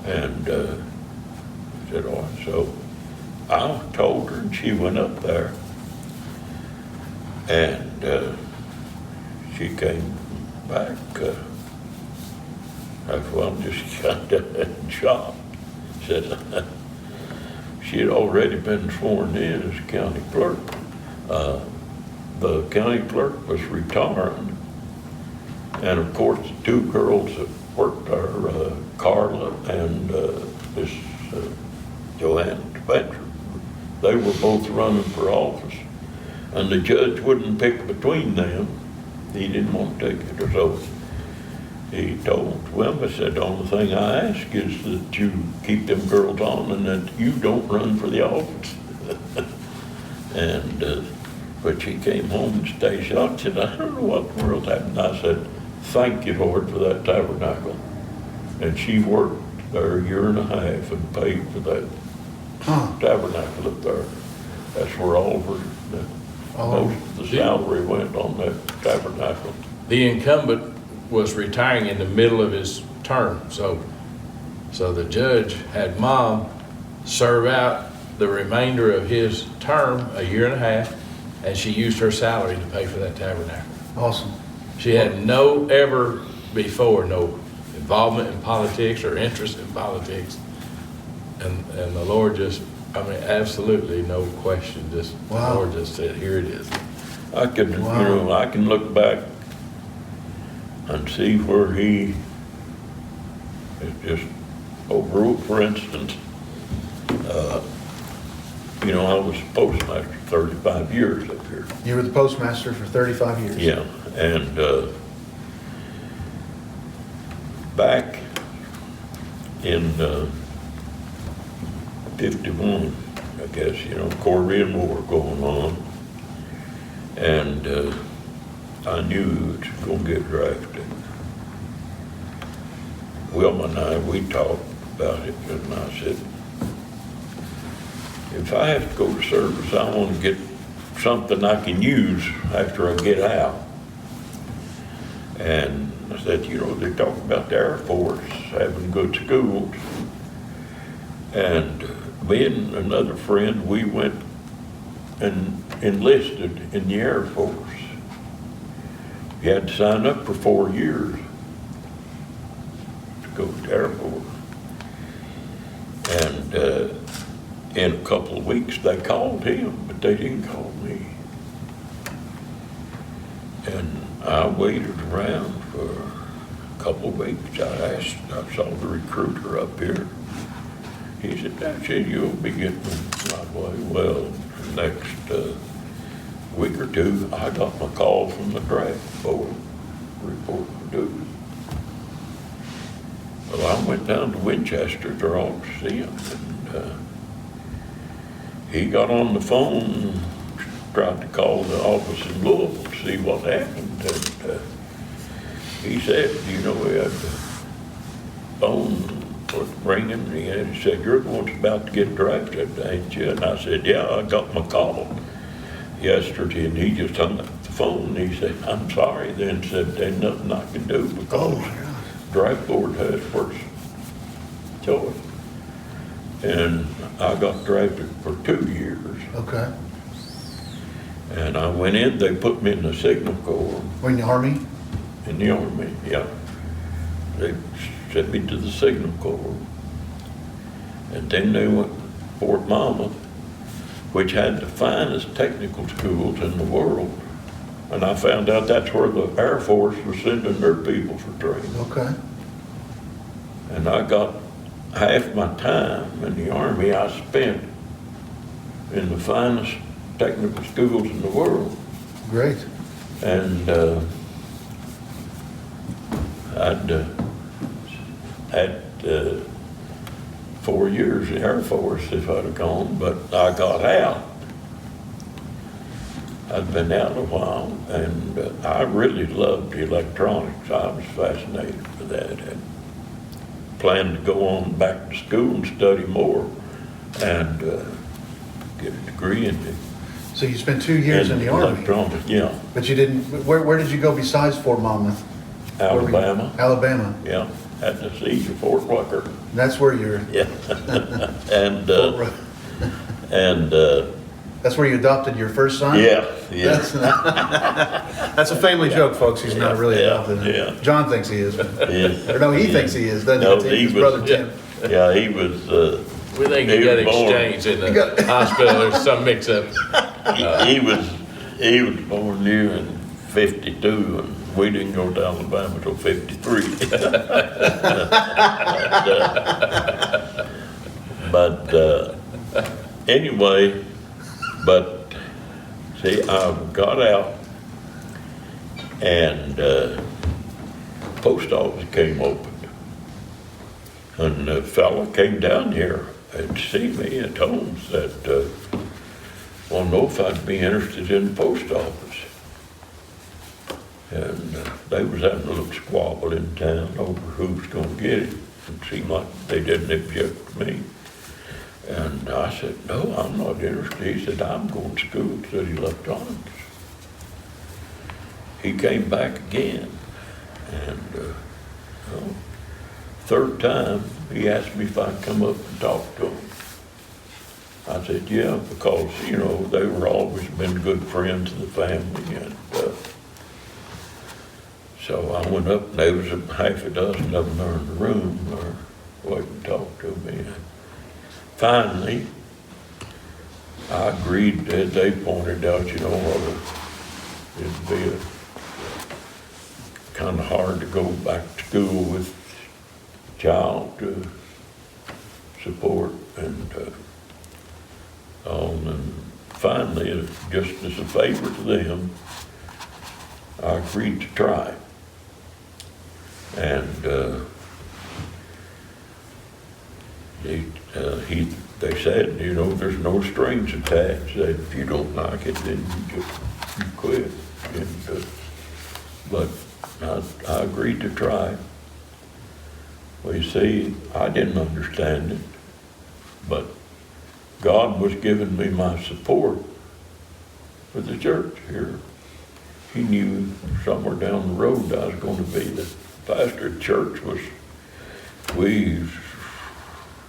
And I said, oh, so I told her, and she went up there, and she came back. I well, just got in shock. Said she had already been sworn in as county clerk. The county clerk was retiring, and of course the two girls that worked there, Carla and Miss Joanne Spencer, they were both running for office, and the judge wouldn't pick between them. He didn't want to take it, or so he told Wilma, said, the only thing I ask is that you keep them girls on and that you don't run for the office. And but she came home and stayed. She said, I don't know what the world happened. I said, thank you, Lord, for that tabernacle. And she worked there a year and a half and paid for that tabernacle up there. That's where all of her Most of the salary went on that tabernacle. The incumbent was retiring in the middle of his term, so the judge had Mom serve out the remainder of his term, a year and a half, and she used her salary to pay for that tabernacle. Awesome. She had no involvement in politics or interest in politics. And the Lord just, absolutely no question, just, Wow. the Lord just said, here it is. I can, I can look back and see where he is just over, for instance, I was postmaster 35 years up here. You were the postmaster for 35 years. Yeah, and back in 51, I guess, Korean War going on, and I knew he was going to get drafted. Wilma and I, we talked about it, and I said, if I have to go to service, I want to get something I can use after I get out. And I said, they talk about the Air Force having good schools. And me and another friend, we went and enlisted in the Air Force. You had to sign up for 4 years to go to the Air Force. And in a couple of weeks, they called him, but they didn't call me. And I waited around for a couple of weeks. I saw the recruiter up here. He said, that's it, you'll be getting my way. Well, the next week or two, I got my call from the draft board reporting for duty. Well, I went down to Winchester to all to see him, and he got on the phone and tried to call the office in Louisville to see what happened. And he said, he had the phone was ringing, and he said, you're the one that's about to get drafted, ain't you? And I said, yeah, I got my call yesterday. And he just hung up the phone. He said, I'm sorry. Then said, there's nothing I can do because draft board has first choice. And I got drafted for 2 years. Okay. And I went in, they put me in the Signal Corps. Were you in the Army? In the Army, yeah. They sent me to the Signal Corps. And then they went to Fort Monmouth, which had the finest technical schools in the world. And I found out that's where the Air Force was sending their people for training. Okay. And I got half my time in the Army I spent in the finest technical schools in the world. Great. And I'd had 4 years in the Air Force if I'd have gone, but I got out. I'd been out a while, and I really loved electronics. I was fascinated with that, and planned to go on back to school and study more and get a degree in it. So you spent 2 years in the Army? Electronics, yeah. But you didn't, where did you go besides Fort Monmouth? Alabama. Alabama. Yeah, at the siege of Fort Rucker. That's where you're, Yeah. and that's where you adopted your first son? yeah. That's a family joke, folks. He's not really adopted. Yeah. John thinks he is. Yeah. Or no, he thinks he is, doesn't No, he? he His was- brother Tim. Yeah, he was. We think He he got was born- exchanged in the hospital. There's some mix-up. He was born here in '52, and we didn't go to Alabama till '53. but anyway, see, I got out, and post office came open, and a fella came down here and see me at home, said, well, know if I'd be interested in the post office. And they was having a little squabble in town over who was gonna get it. It seemed like they didn't object to me. And I said, no, I'm not interested. He said, I'm going to school to study electronics. He came back again, and well, third time, he asked me if I'd come up and talk to him. I said, yeah, because, you know, they were always been good friends of the family, and so I went up, and there was a half a dozen of them there in the room, waiting to talk to me. And finally, I agreed that they pointed out, you know, it'd be kind of hard to go back to school with child to support and and finally, just as a favor to them, I agreed to try. And they said, you know, there's no strings attached. That if you don't like it, then you quit. And, but I agreed to try. Well, you see, I didn't understand it, but God was giving me my support for the church here. He knew somewhere down the road I was going to be the pastor of the church. We was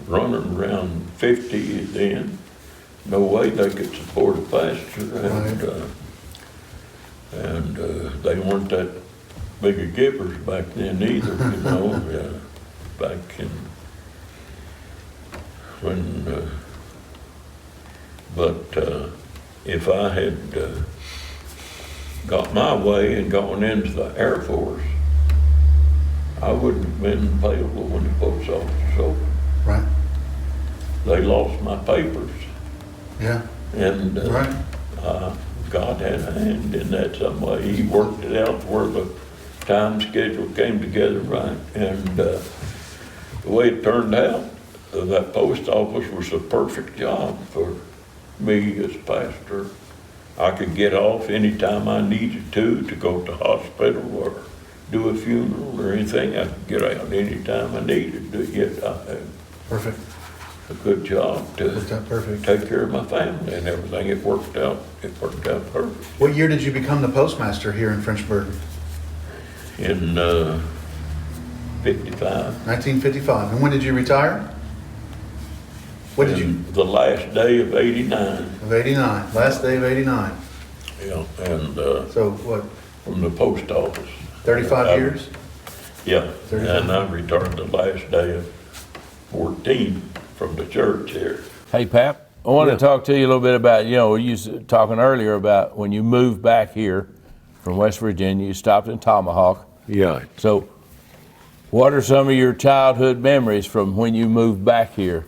running around 50 then. No way they could support a pastor, and they weren't that big of givers back then either, you know. Back in when, but if I had got my way and gone into the Air Force, I wouldn't have been available when the post office opened. Right. They lost my papers. Yeah. And right. God had a hand in that some way. He worked it out where the time schedule came together right. And the way it turned out, that post office was a perfect job for me as pastor. I could get off anytime I needed to go to hospital or do a funeral or anything. I could get out anytime I needed to. Yet I had perfect. A good job to perfect. Take care of my family and everything. It worked out perfect. What year did you become the postmaster here in Frenchburg? In 55. 1955. And when did you retire? What did you? The last day of 89. Of 89. Last day of 89. Yeah, and so what? From the post office. 35 years? Yeah, 35. and I retired the last day of 14 from the church here. Hey, Pap, I want to talk to you a little bit about, you know, you was talking earlier about when you moved back here from West Virginia, you stopped in Tomahawk. Yeah. So what are some of your childhood memories from when you moved back here?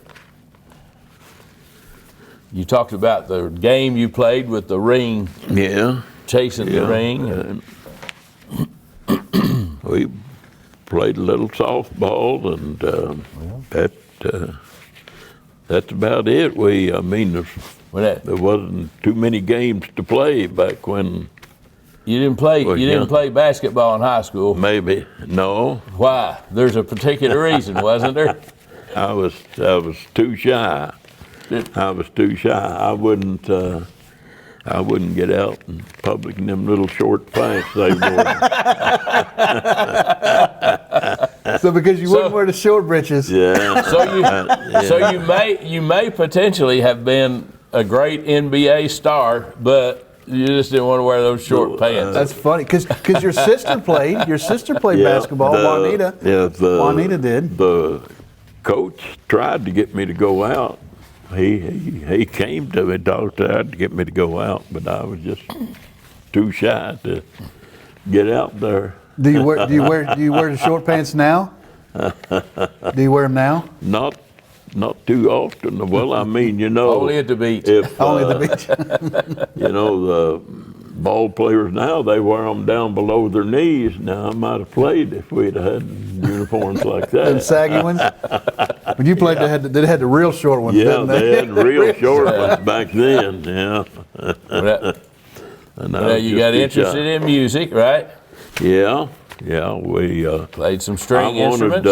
You talked about the game you played with the ring. Yeah. Chasing the ring. We played a little softball, and that's about it. There wasn't too many games to play back when. You didn't play. You didn't play basketball in high school. Maybe no. Why? There's a particular reason, wasn't there? I was too shy. I was too shy. I wouldn't get out in public in them little short pants they wore. So because you wouldn't wear the short breeches. Yeah. So you may potentially have been a great NBA star, but you just didn't want to wear those short pants. That's funny because your sister played. Your sister played basketball. Juanita. Yeah. Juanita did. The coach tried to get me to go out. He came to me, tried to get me to go out, but I was just too shy to get out there. Do you wear the short pants now? Do you wear them now? Not too often. Well, I mean, you know, only at the beach. Only at the beach. You know, the ball players now, they wear them down below their knees. Now, I might have played if we'd had uniforms like that. And saggy ones. When you played, they had the real short ones. Yeah, didn't they had real short ones back then. Yeah. Well, you got interested in music, right? Yeah. We played some string instruments.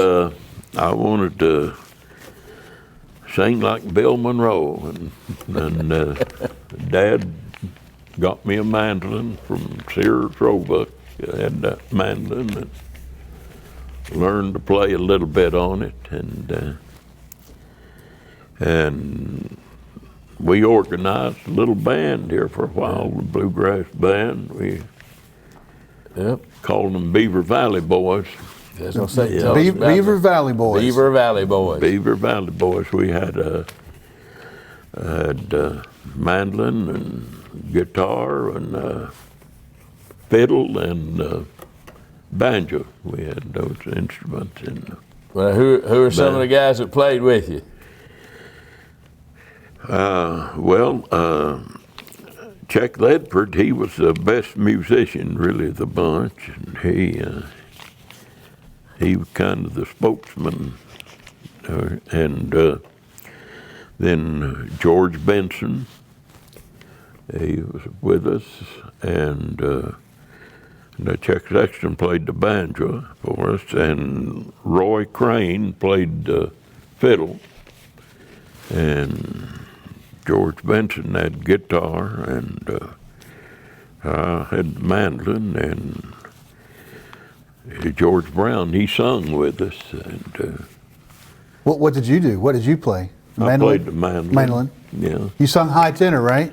I wanted to sing like Bill Monroe, and Dad got me a mandolin from Sears Roebuck. I had that mandolin and learned to play a little bit on it, and we organized a little band here for a while, the bluegrass band. We called them Beaver Valley Boys. That's what I say. Yeah. Beaver Valley Boys. Beaver Valley Boys. Beaver Valley Boys. We had mandolin and guitar and fiddle and banjo. We had those instruments in. Well, who are some of the guys that played with you? Chuck Ledford, he was the best musician, really, of the bunch, and he was kind of the spokesman. And then George Benson, he was with us, and Chuck Sexton played the banjo for us, and Roy Crane played the fiddle, and George Benson had guitar, and I had mandolin, and George Brown, he sung with us. And What did you do? What did you play? I played the mandolin. Mandolin. Yeah. You sung high tenor, right?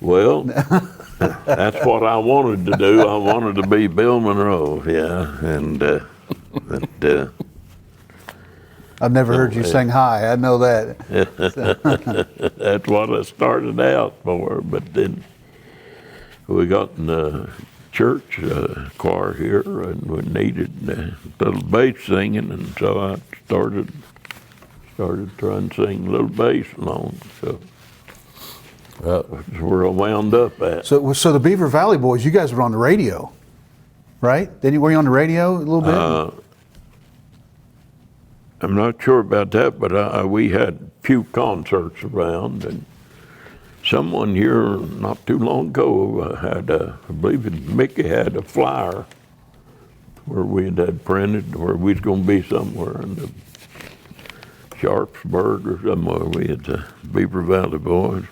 Well, that's what I wanted to do. I wanted to be Bill Monroe, yeah. And I've never heard you sing high. I know that. that's what I started out for. But then we got in the church choir here, and we needed a little bass singing, and so I started trying to sing a little bass along. So that's where I wound up at. So the Beaver Valley Boys, you guys were on the radio, right? Were you on the radio a little bit? I'm not sure about that, but we had few concerts around, and someone here not too long ago had, I believe Mickey had a flyer where we had printed where we was going to be somewhere in the Sharpsburg or somewhere. We had the Beaver Valley Boys.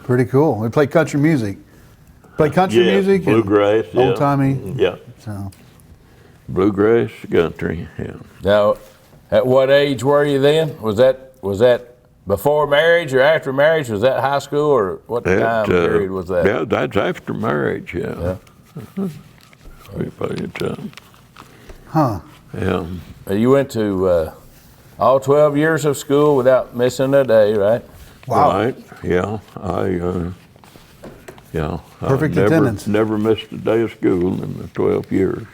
Pretty cool. We play country music. Play country music? Bluegrass, yeah. Old-timey? Yeah. So. Bluegrass, country, yeah. Now, at what age were you then? Was that before marriage or after marriage? Was that high school, or what time period was that? Yeah, that's after marriage, yeah. We played Huh. yeah. You went to all 12 years of school without missing a day, right? Wow. Right, yeah. Perfect I attendance. never missed a day of school in the 12 years.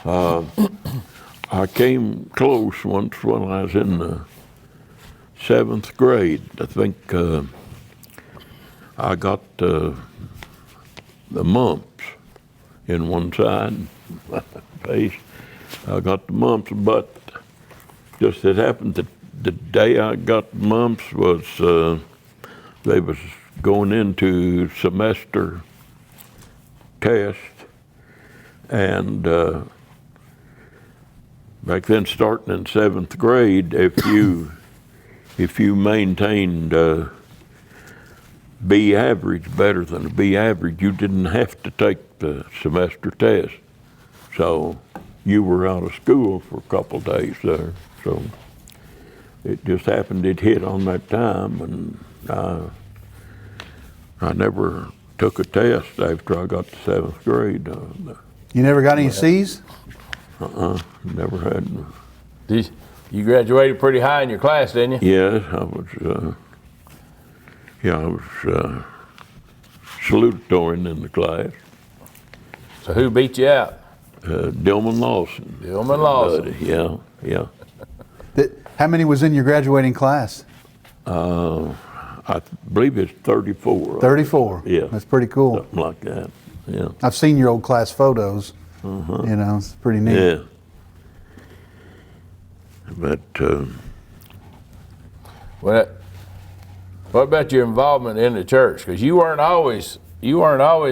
I came close once when I was in the 7th grade. I think I got the mumps in one side of my face. I got the mumps, but just it happened that the day I got the mumps was they was going into semester test, and back then, starting in 7th grade, if you maintained B average, better than a B average, you didn't have to take the semester test. So you were out of school for a couple days there. So it just happened it hit on that time, and I never took a test after I got to 7th grade. You never got any C's? Never had. You graduated pretty high in your class, didn't you? Yes, I was. I was salutatorian in the class. So who beat you out? Dillman Lawson. Dillman Lawson. Yeah. How many was in your graduating class? I believe it's 34. 34. Yeah. That's pretty cool. Something like that. Yeah. I've seen your old class photos. You know, it's pretty neat. Yeah. But What about your involvement in the church? Because you weren't always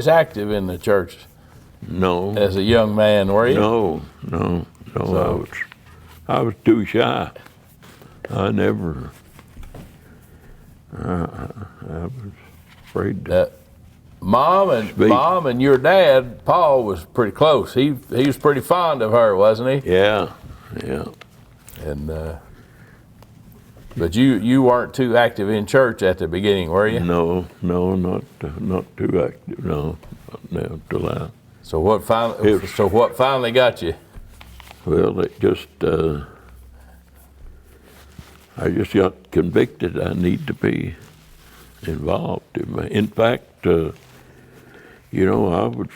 active in the church no. as a young man, were you? No. So- I was too shy. I never. I was afraid to. Mom and your dad, Paul, was pretty close. He was pretty fond of her, wasn't he? Yeah. And but you weren't too active in church at the beginning, were you? No, not too active. No, not till I. So what finally got you? Well, it just. I just got convicted. I need to be involved. In fact, I was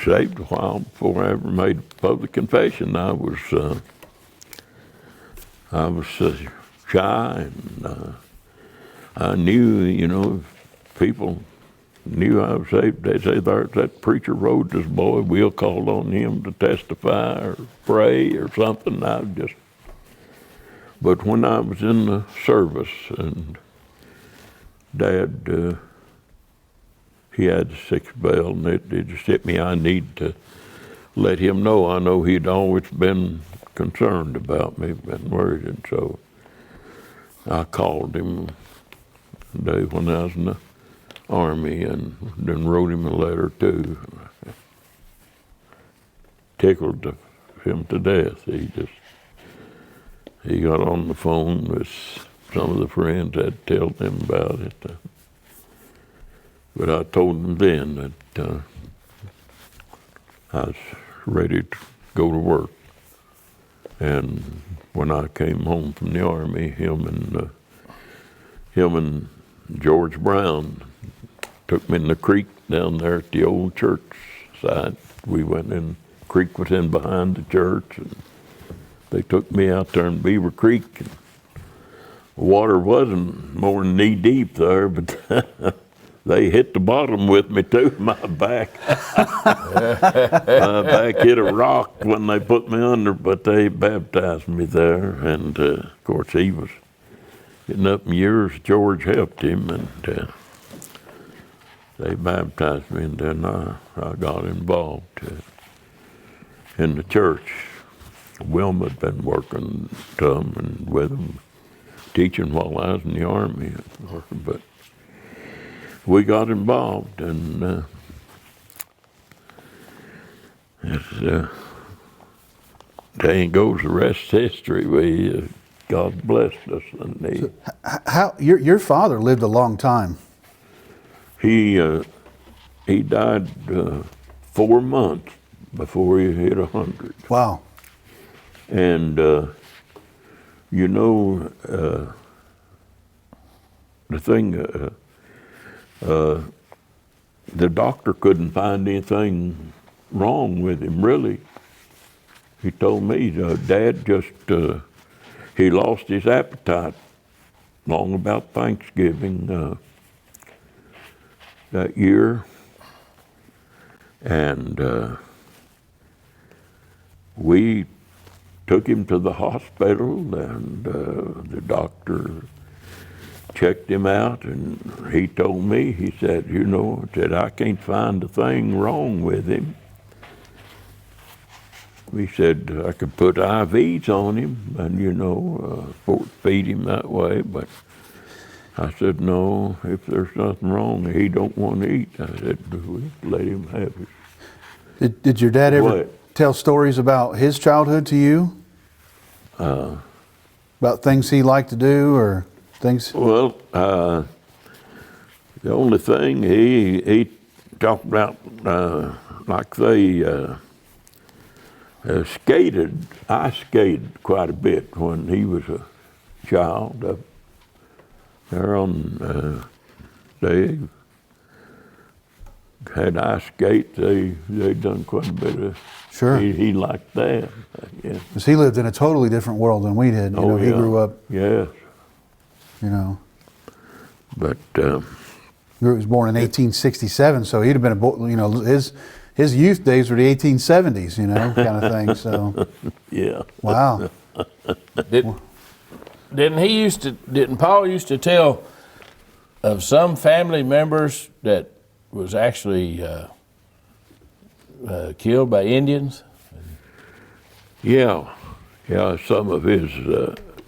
saved a while before I ever made public confession. I was shy, and I knew, people knew I was saved. They say, "There's that preacher Rhodes' boy. We'll call on him to testify or pray or something." But when I was in the service and Dad, he had the 6th bell, and it just hit me. I need to let him know. I know he'd always been concerned about me, been worried, and so I called him the day when I was in the Army, and then wrote him a letter too. Tickled him to death. He got on the phone with some of the friends. I had to tell them about it. But I told him then that I was ready to go to work. And when I came home from the Army, him and George Brown took me in the creek down there at the old church side. We went in, the creek was in behind the church, and they took me out there in Beaver Creek. And the water wasn't more than knee deep there, but they hit the bottom with me too. My back hit a rock when they put me under, but they baptized me there. And of course, he was getting up in years. George helped him, and they baptized me, and then I got involved in the church. Wilma had been working some and with them, teaching while I was in the Army, but we got involved, and saying goes, the rest history. God blessed us, and How your father lived a long time. he died 4 months before he hit 100. Wow. And, the thing, the doctor couldn't find anything wrong with him, really. He told me, Dad just, he lost his appetite long about Thanksgiving that year. And we took him to the hospital, and the doctor checked him out, and he told me, he said, I can't find a thing wrong with him. He said I could put IVs on him and, feed him that way, but I said, no, if there's nothing wrong, he don't want to eat. I said, we let him have it. Did your dad ever What? tell stories about his childhood to you? About things he liked to do or things? Well, the only thing he talked about, like they skated. I skated quite a bit when he was a child up there on, they had ice skates. They done quite a bit of. Sure. He liked that. Yeah. Because he lived in a totally different world than we did. Oh, He grew up. Yes. But He was born in 1867, so he'd have been a boy. His youth days were the 1870s. Kind of thing. So. yeah. Wow. Didn't Paul used to tell of some family members that was actually killed by Indians? Yeah. Some of his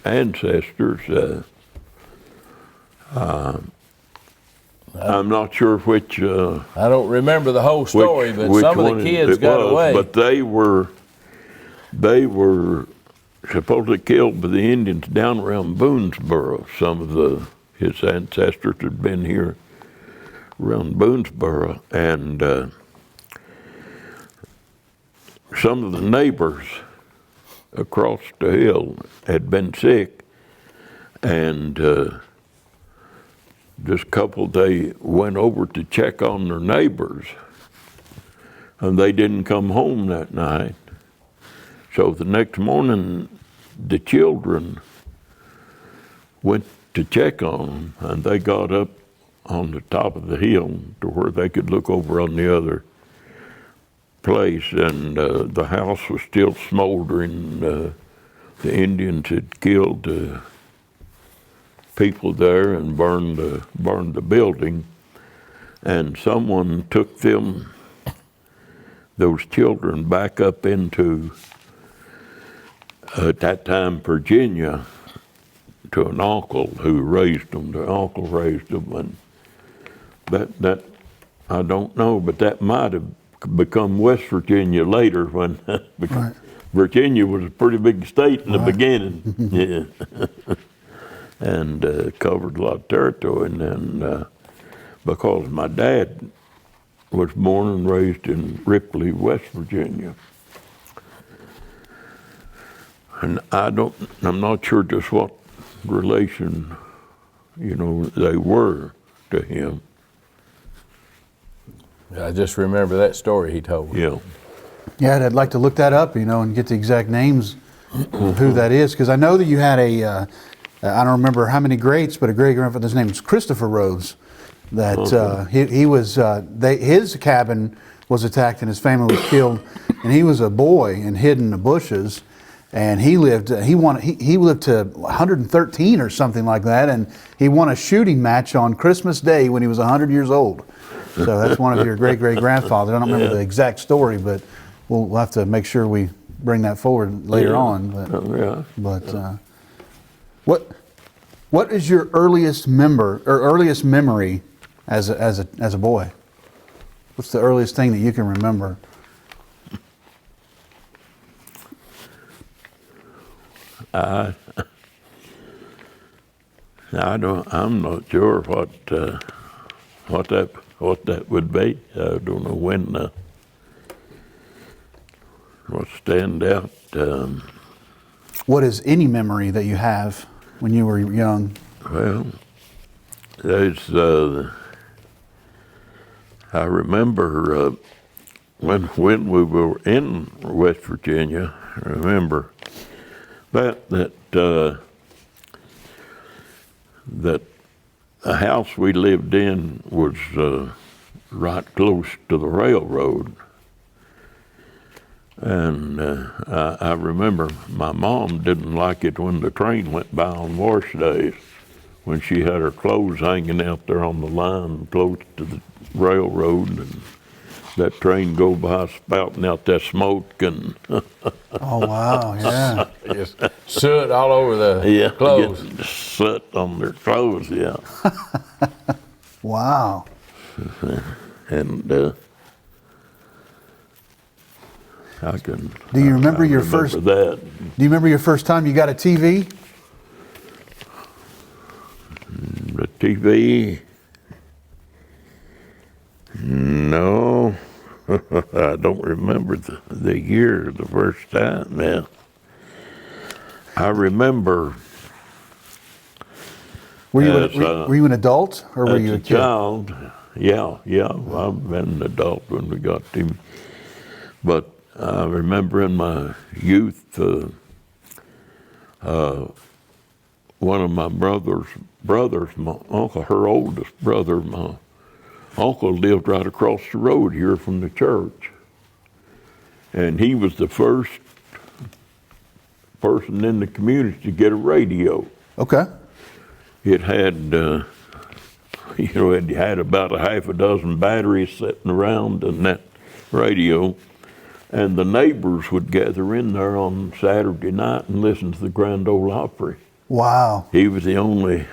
ancestors. I'm not sure which. I don't remember the whole story, but which some of one the kids it got was, away. But they were supposedly killed by the Indians down around Boonesboro. Some of his ancestors had been here around Boonesboro, and some of the neighbors across the hill had been sick, and this couple, they went over to check on their neighbors, and they didn't come home that night. So the next morning, the children went to check on them, and they got up on the top of the hill to where they could look over on the other place, and the house was still smoldering. The Indians had killed people there and burned the building, and someone took those children back up into at that time Virginia to an uncle who raised them. The uncle raised them, and that I don't know, but that might have become West Virginia later when Right. Virginia was a pretty big state in the Right. beginning. Yeah. And covered a lot of territory. And then because my dad was born and raised in Ripley, West Virginia, and I'm not sure just what relation, they were to him. I just remember that story he told. Yeah. Yeah, I'd like to look that up, and get the exact names of who that is, because I know that you had I don't remember how many greats, but a great-grandfather's name was Christopher Rhodes. That his cabin was attacked and his family was killed, and he was a boy and hid in the bushes, and he lived to 113 or something like that, and he won a shooting match on Christmas Day when he was 100 years old. So that's one of your great-great-grandfathers. I don't remember the exact story, but we'll have to make sure we bring that forward later on. But, what is your earliest memory as a boy? What's the earliest thing that you can remember? I'm not sure what that would be. I don't know when. What stand out? What is any memory that you have when you were young? Well, there's. I remember when we were in West Virginia. I remember that the house we lived in was right close to the railroad. And I remember my mom didn't like it when the train went by on wash days, when she had her clothes hanging out there on the line close to the railroad, and that train go by spouting out that smoke and Oh wow, yeah. Just soot all over the clothes. getting soot on their clothes, yeah. Wow. And I can. Do you remember I your remember first? that. Do you remember your first time you got a TV? The TV? No. I don't remember the year the first time now. I remember. Were you an adult or were as you a a kid? child, yeah. I've been an adult when we got TV. But I remember in my youth, one of my brothers, my uncle, her oldest brother, my uncle lived right across the road here from the church. And he was the first person in the community to get a radio. Okay. It had, it had about a half a dozen batteries sitting around in that radio. And the neighbors would gather in there on Saturday night and listen to the Grand Ole Opry. Wow. He was the only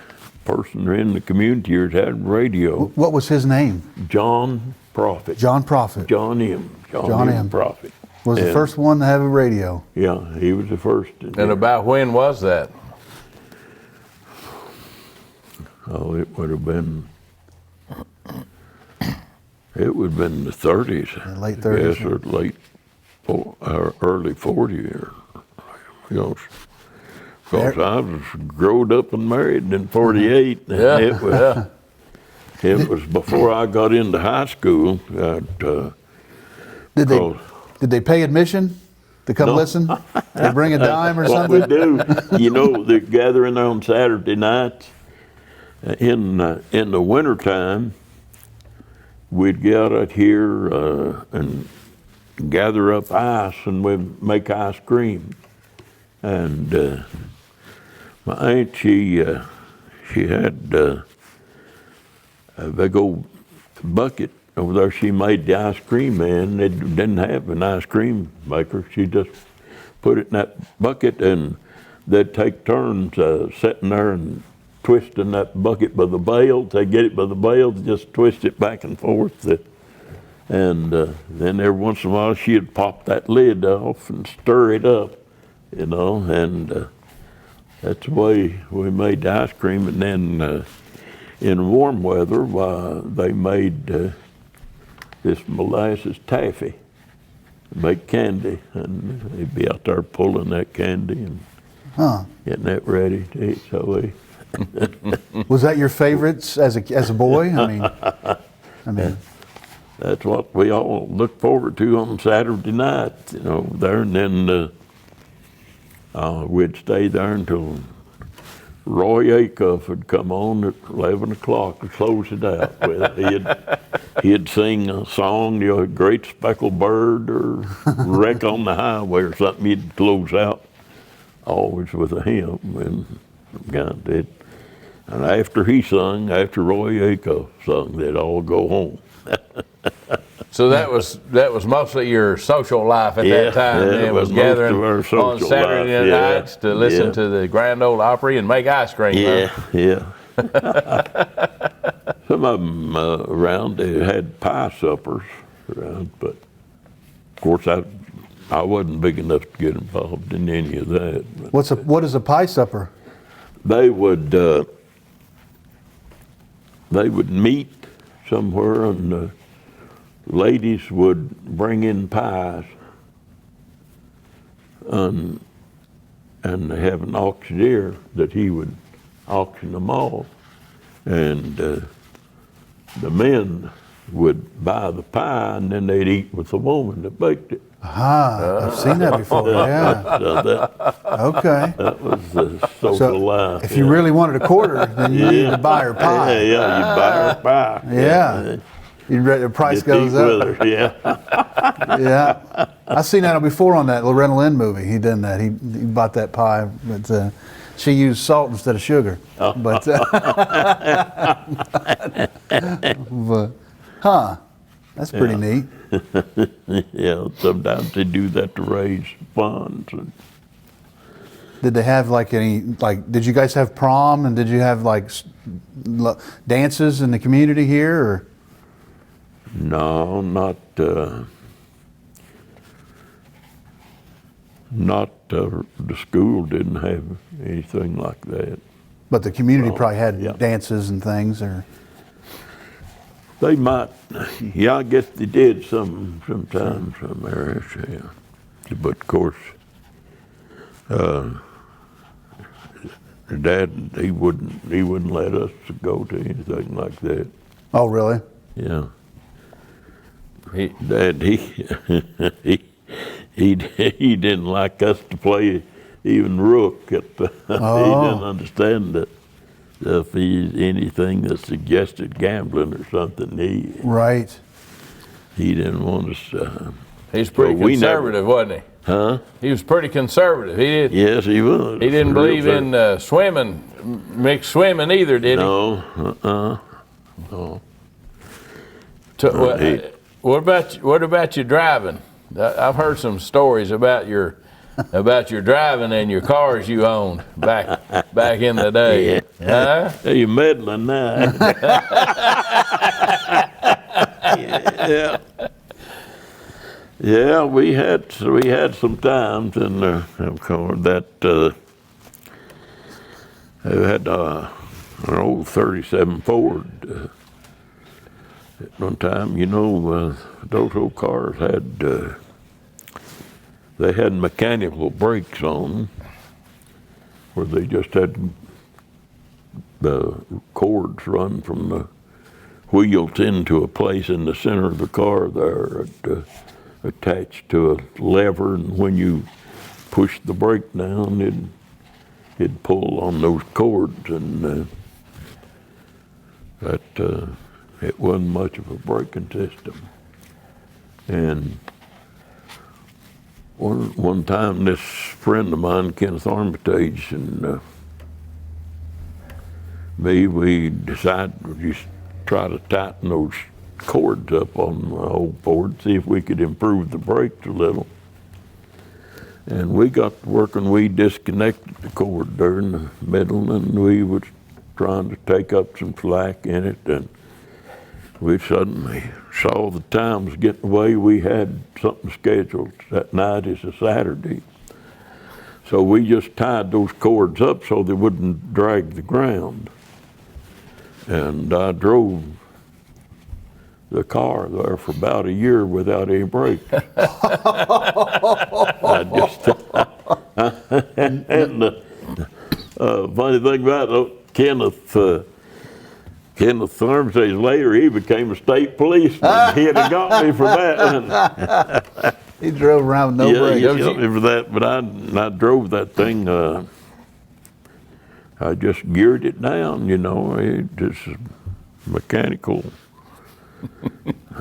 person in the community here that had radio. What was his name? John Prophet. John Prophet. John M. John M. Prophet. Was the first one to have a radio. Yeah, he was the first. And about when was that? Oh, it would have been the 30s. The late 30s, Yes, or early 40s. You know, because I was growed up and married in 48. And Yeah, it was before I got into high school. Did they pay admission to come listen? They bring a dime or What we something? do, you know, they're gathering on Saturday nights. In the wintertime, we'd get out here and gather up ice, and we'd make ice cream. And my aunt, she had a big old bucket over there. She made the ice cream in. They didn't have an ice cream maker. She just put it in that bucket, and they'd take turns sitting there and twisting that bucket by the bales. They get it by the bales, just twist it back and forth. And then every once in a while she'd pop that lid off and stir it up, you know, and that's the way we made the ice cream. And then in warm weather, they made this molasses taffy, make candy, and they'd be out there pulling that candy and getting that ready to eat. So Was that your favorites as a boy? I mean, that's what we all look forward to on Saturday night, you know, there. And then we'd stay there until Roy Acuff would come on at 11 o'clock to close it out with. He'd sing a song, you know, Great Speckled Bird or Wreck on the Highway or something. He'd close out always with a hymn, and God did. And after he sung, after Roy Acuff sung, they'd all go home. So that was mostly your social life at that time. Yeah, It was most of gathering our on social Saturday life, yeah, nights to listen yeah. to the Grand Ole Opry and make ice cream. Yeah, Huh? yeah. Some of them around, they had pie suppers around, but of course I wasn't big enough to get involved in any of that. what is a pie supper? They would meet somewhere, and the ladies would bring in pies, and they have an auctioneer that he would auction them off, and the men would buy the pie, and then they'd eat with the woman that baked it. I've seen that before. Yeah. So Okay. that was the social life. If you really wanted a quarter, then you needed to buy her pie. Yeah, you buy her pie. Yeah. The price Get to goes eat up. with her, yeah. Yeah, I've seen that before on that Loretta Lynn movie. He done that. He bought that pie, but she used salt instead of sugar. Oh. But, that's pretty neat. Yeah, sometimes they do that to raise funds. And Did they have did you guys have prom, and did you have dances in the community here, or? no, not the school didn't have anything like that. But the community probably had yeah. dances and things, or? They might, yeah, I guess they did sometimes, some areas, yeah. But of course, Dad, he wouldn't let us go to anything like that. Oh, really? Yeah. Dad, he didn't like us to play even rook. He didn't understand that if anything that suggested gambling or something, Right. he didn't want us. He's pretty Well, we conservative, wasn't he? Huh? He was pretty conservative. He did. Yes, he was. He didn't believe in swimming, mixed swimming either, did he? No. No. What about you driving? I've heard some stories about your about your driving and your cars you owned back in the day. Yeah. Huh? Hey, you're meddling now. Yeah. Yeah, we had some times, and of course that I had an old '37 Ford at one time. You know, those old cars had they had mechanical brakes on them, where they just had the cords run from the wheels into a place in the center of the car there, attached to a lever, and when you push the brake down, it'd pull on those cords, and it wasn't much of a braking system. And one time, this friend of mine, Kenneth Armitage, and me, we decided to just try to tighten those cords up on the old Ford, see if we could improve the brakes a little. And we got to working, we disconnected the cord there in the middle, and we was trying to take up some slack in it, and we suddenly saw the time was getting away. We had something scheduled that night as a Saturday. So we just tied those cords up so they wouldn't drag the ground. And I drove the car there for about a year without any brakes. I just, and funny thing about it, Kenneth Armitage later, he became a state policeman. He'd have got me for that. He drove around with no Yeah, he brakes. got me for that, but I drove that thing. I just geared it down, you know. It just mechanical.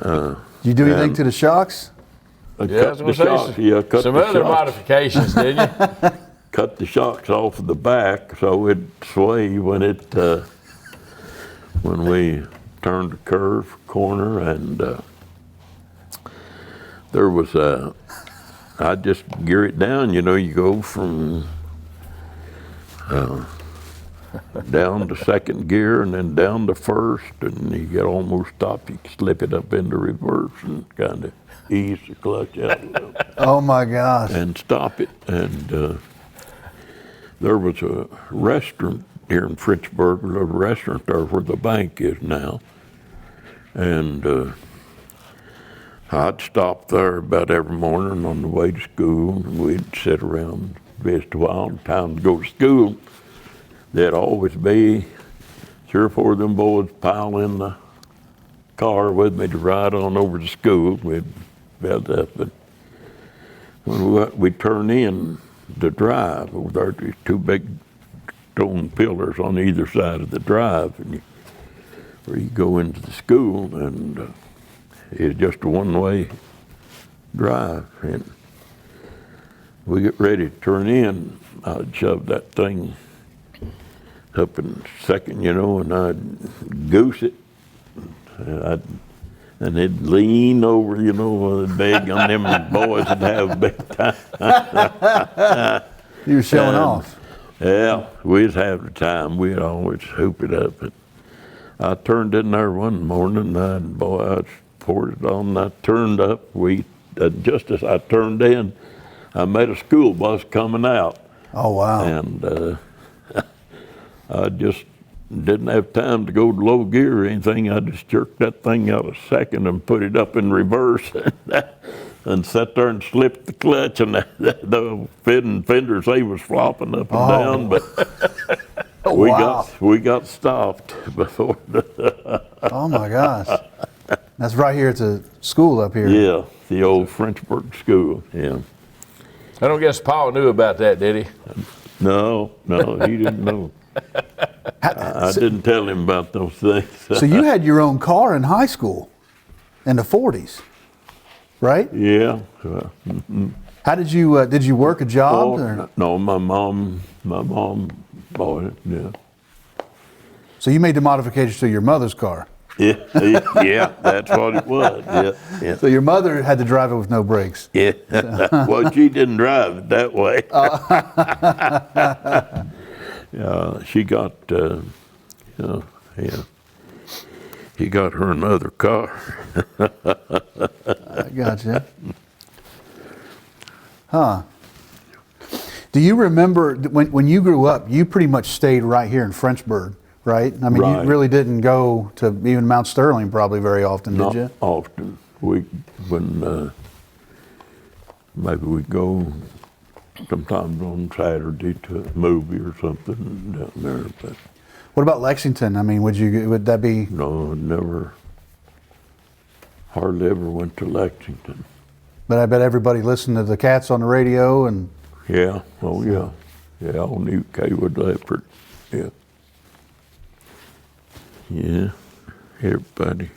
Did you do anything to the shocks? I Yeah, I cut was the gonna shocks. say, Yeah, cut some the other shocks. modifications, did you? Cut the shocks off of the back so it'd sway when when we turned the curve corner, and there was I just gear it down. You know, you go from down to second gear and then down to first, and you get almost stopped. You slip it up into reverse and kind of ease the clutch out a little. Oh my gosh. And stop it. And there was a restaurant here in Frenchburg, a little restaurant there where the bank is now. And I'd stop there about every morning on the way to school, and we'd sit around just a while. Time to go to school, there'd always be 3 or 4 of them boys pile in the car with me to ride on over to school. We'd build up, and when we turn in the drive over there, there's 2 big stone pillars on either side of the drive, and where you go into the school, and it's just a one-way drive. And we get ready to turn in, I'd shove that thing up in second, you know, and I'd goose it, and it'd lean over, you know, big on them boys that have big time. You were showing off. Yeah, we'd have the time. We'd always hoop it up. And I turned in there one morning, and boy, I poured it on, and I turned up. Just as I turned in, I met a school bus coming out. Oh, wow. And I just didn't have time to go to low gear or anything. I just jerked that thing out a second and put it up in reverse and sat there and slipped the clutch, and the fenders, they was flopping up and down, but we got stopped before. Oh my gosh. That's right here at the school up here. Yeah, the old Frenchburg school, yeah. I don't guess Paul knew about that, did he? No, he didn't know. I didn't tell him about those things. So you had your own car in high school in the 40s, right? Yeah. How did you work a job? Or? No, my mom bought it, yeah. So you made the modifications to your mother's car? Yeah, that's what it was. Yeah, So your mother had to drive it with no brakes. yeah. Well, she didn't drive it that way. She got, yeah. He got her another car. I gotcha. Huh. Do you remember when you grew up, you pretty much stayed right here in Frenchburg, right? I mean, Right. you really didn't go to even Mount Sterling probably very often, Not did you? often. Maybe we go sometimes on Saturday to a movie or something down there, but What about Lexington? I mean, would that be? no, hardly ever went to Lexington. But I bet everybody listened to the Cats on the radio and. Yeah, oh yeah. Yeah, all knew Kaywood Leopard. Yeah. Yeah, everybody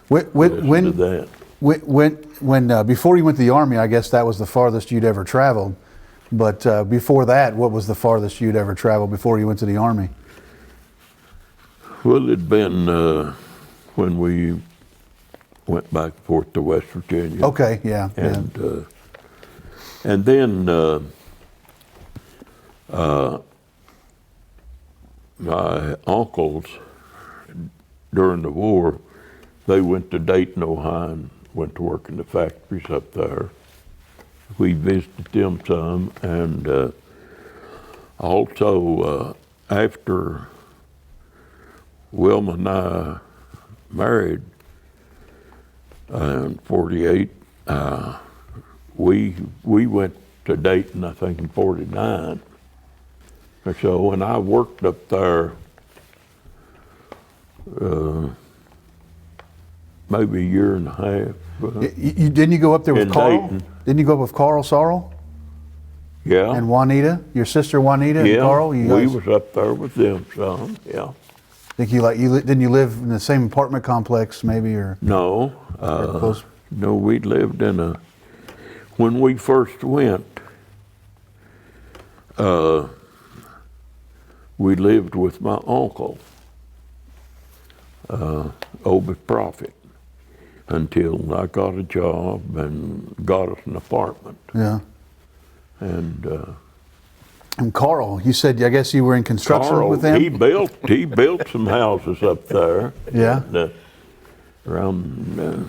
listened to that. When before you went to the Army, I guess that was the farthest you'd ever traveled. But before that, what was the farthest you'd ever traveled before you went to the Army? Well, it'd been when we went back and forth to West Virginia. Okay, yeah. And then my uncles, during the war, they went to Dayton, Ohio, and went to work in the factories up there. We visited them some, and also after Wilma and I married in '48, we went to Dayton, I think, in '49. And so when I worked up there, maybe a year and a half. Didn't you go up there with in Carl? Dayton. Didn't you go up with Carl Sorrell Yeah. and Juanita, your sister Juanita and Yeah, Carl? You we guys, was up there with them some, yeah. think didn't you live in the same apartment complex maybe or No, close? no, we lived in when we first went, we lived with my uncle, Obie Prophet, until I got a job and got us an apartment. Yeah. And And Carl, you said I guess you were in construction Carl, with him. he built some houses up there. Yeah. Around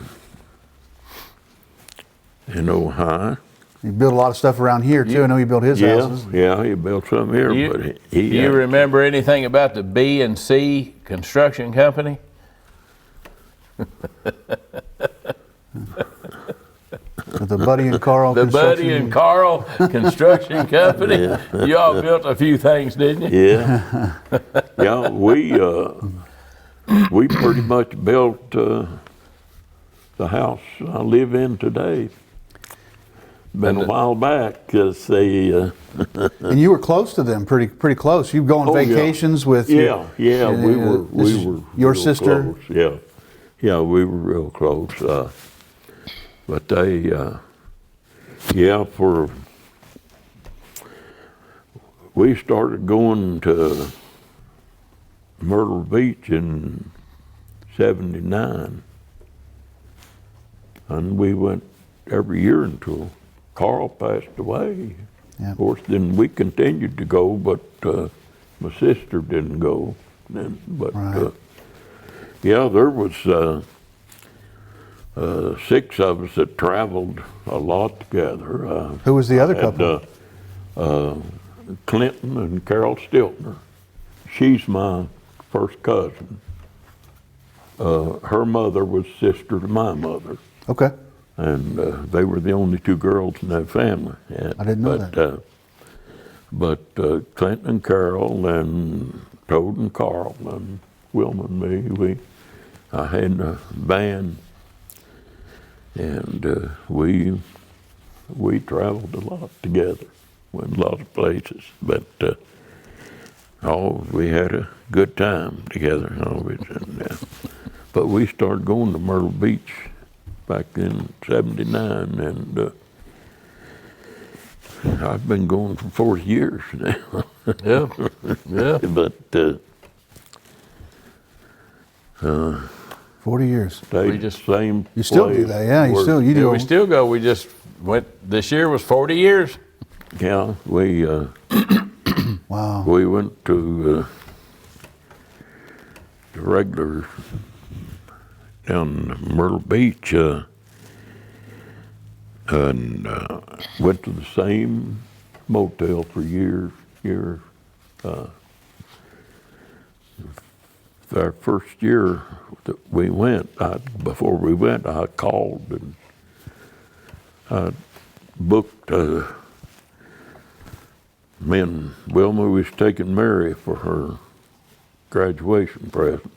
in Ohio. He built a lot of stuff around here too. I know he built his houses. Yeah, he built some here, but Do you remember anything about the B&C Construction Company? With the Buddy and Carl. The Buddy Construction- and Carl Construction Company? You all built a few things, didn't you? Yeah, yeah. We pretty much built the house I live in today. Been a while back, because they. And you were close to them, pretty close. You go on vacations with. we this were. is Your your sister. Close. Yeah, we were real close. But they, we started going to Myrtle Beach in '79, and we went every year until Carl passed away. Yeah. Of course, then we continued to go, but my sister didn't go. Right. There was 6 of us that traveled a lot together. Who was the other Had, couple? Clinton and Carol Stiltner. She's my first cousin. Her mother was sister to my mother, Okay. and they were the only 2 girls in that family. I didn't know that. But Clinton and Carol and Toad and Carl and Wilma and me, I had a band, and we traveled a lot together, went a lot of places, but we had a good time together always. And, but we started going to Myrtle Beach back in '79, and I've been going for 40 years now. Yeah. But 40 years. Stayed same You still do place. that, yeah. You do. Yeah, we still go. We just went, this year was 40 years. Yeah, we Wow. we went to the regular down Myrtle Beach and went to the same motel for years. Our first year that we went, before we went, I called and I booked. Me and Wilma was taking Mary for her graduation present.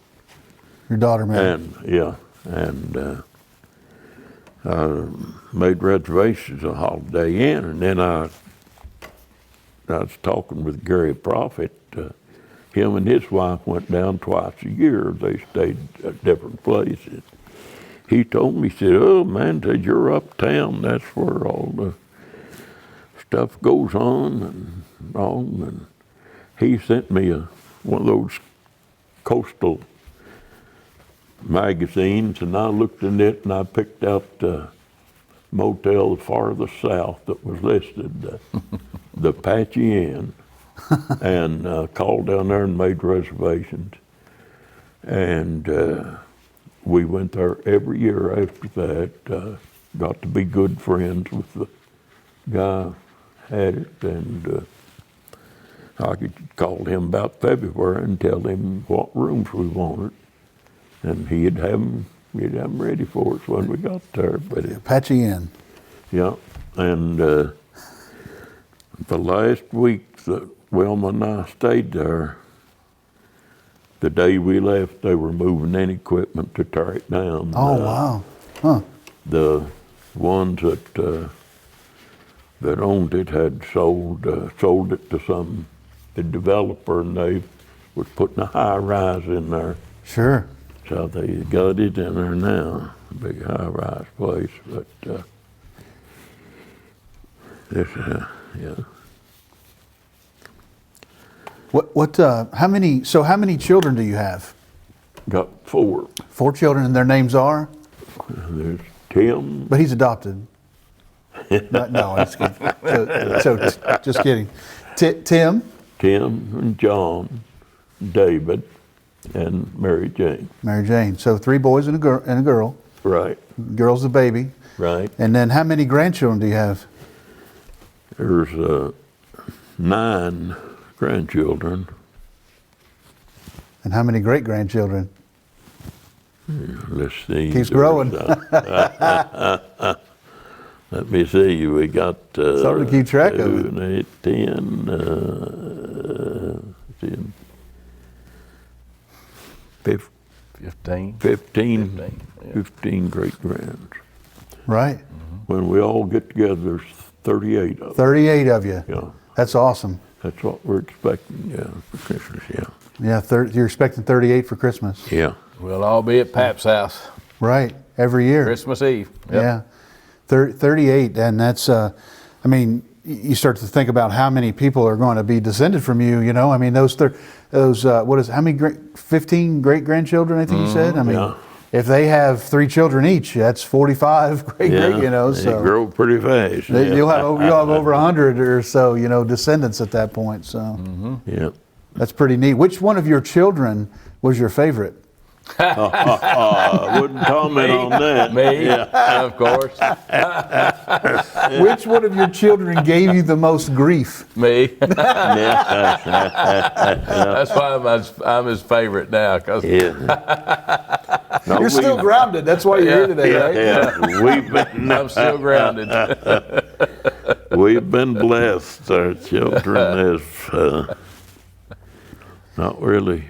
Your daughter, Mary. And made reservations at Holiday Inn, and then I was talking with Gary Prophet. Him and his wife went down twice a year. They stayed at different places. He told me, he said, "Oh man, said you're uptown. That's where all the stuff goes on and all." And he sent me one of those coastal magazines, and I looked in it and I picked out the motel farthest south that was listed, the Apache Inn, and called down there and made reservations. And we went there every year after that. Got to be good friends with the guy had it, and I could call him about February and tell him what rooms we wanted, and he'd have them ready for us when we got there. But Apache Inn. yeah, and the last week that Wilma and I stayed there, the day we left, they were moving in equipment to tear it down. Oh, wow. Huh. The ones that owned it had sold it to some developer, and they was putting a high rise in there. Sure. So they got it in there now, a big high rise place. But this, yeah. How many children do you have? Got 4. 4 children, and their names are? There's Tim. But he's adopted. No, I'm just kidding. Just kidding. Tim? Tim and John, David, and Mary Jane. Mary Jane. So 3 boys and a girl. Right, Girl's the baby. right. And then how many grandchildren do you have? There's 9 grandchildren. And how many great-grandchildren? Let's see. Keeps growing. Let me see. We got It's hard to keep track of 7, 8, 10, 15. 15 great-grands. Right. When we all get together, there's 38 of them. 38 of you. Yeah, That's awesome. that's what we're expecting, yeah, for Christmas, yeah. Yeah, you're expecting 38 for Christmas. Yeah. We'll all be at Pap's house Right. Every year. Christmas Eve. Yep. Yeah. 38, and that's, I mean, you start to think about how many people are going to be descended from you, you know? I mean, how many 15 great-grandchildren, I think you said? I mean, Yeah. if they have 3 children each, that's 45 great, you know, They so. grow pretty fast. Yeah. You'll have over 100 or so, you know, descendants at that point, so. Yeah. That's pretty neat. Which one of your children was your favorite? I wouldn't comment on that. Me, of course. Which one of your children gave you the most grief? Me. That's why I'm his favorite now. Cause Yeah. No, You're still grounded. That's why you're here today, right? Yeah, we've been, I'm still grounded. we've been blessed. Our children have not really.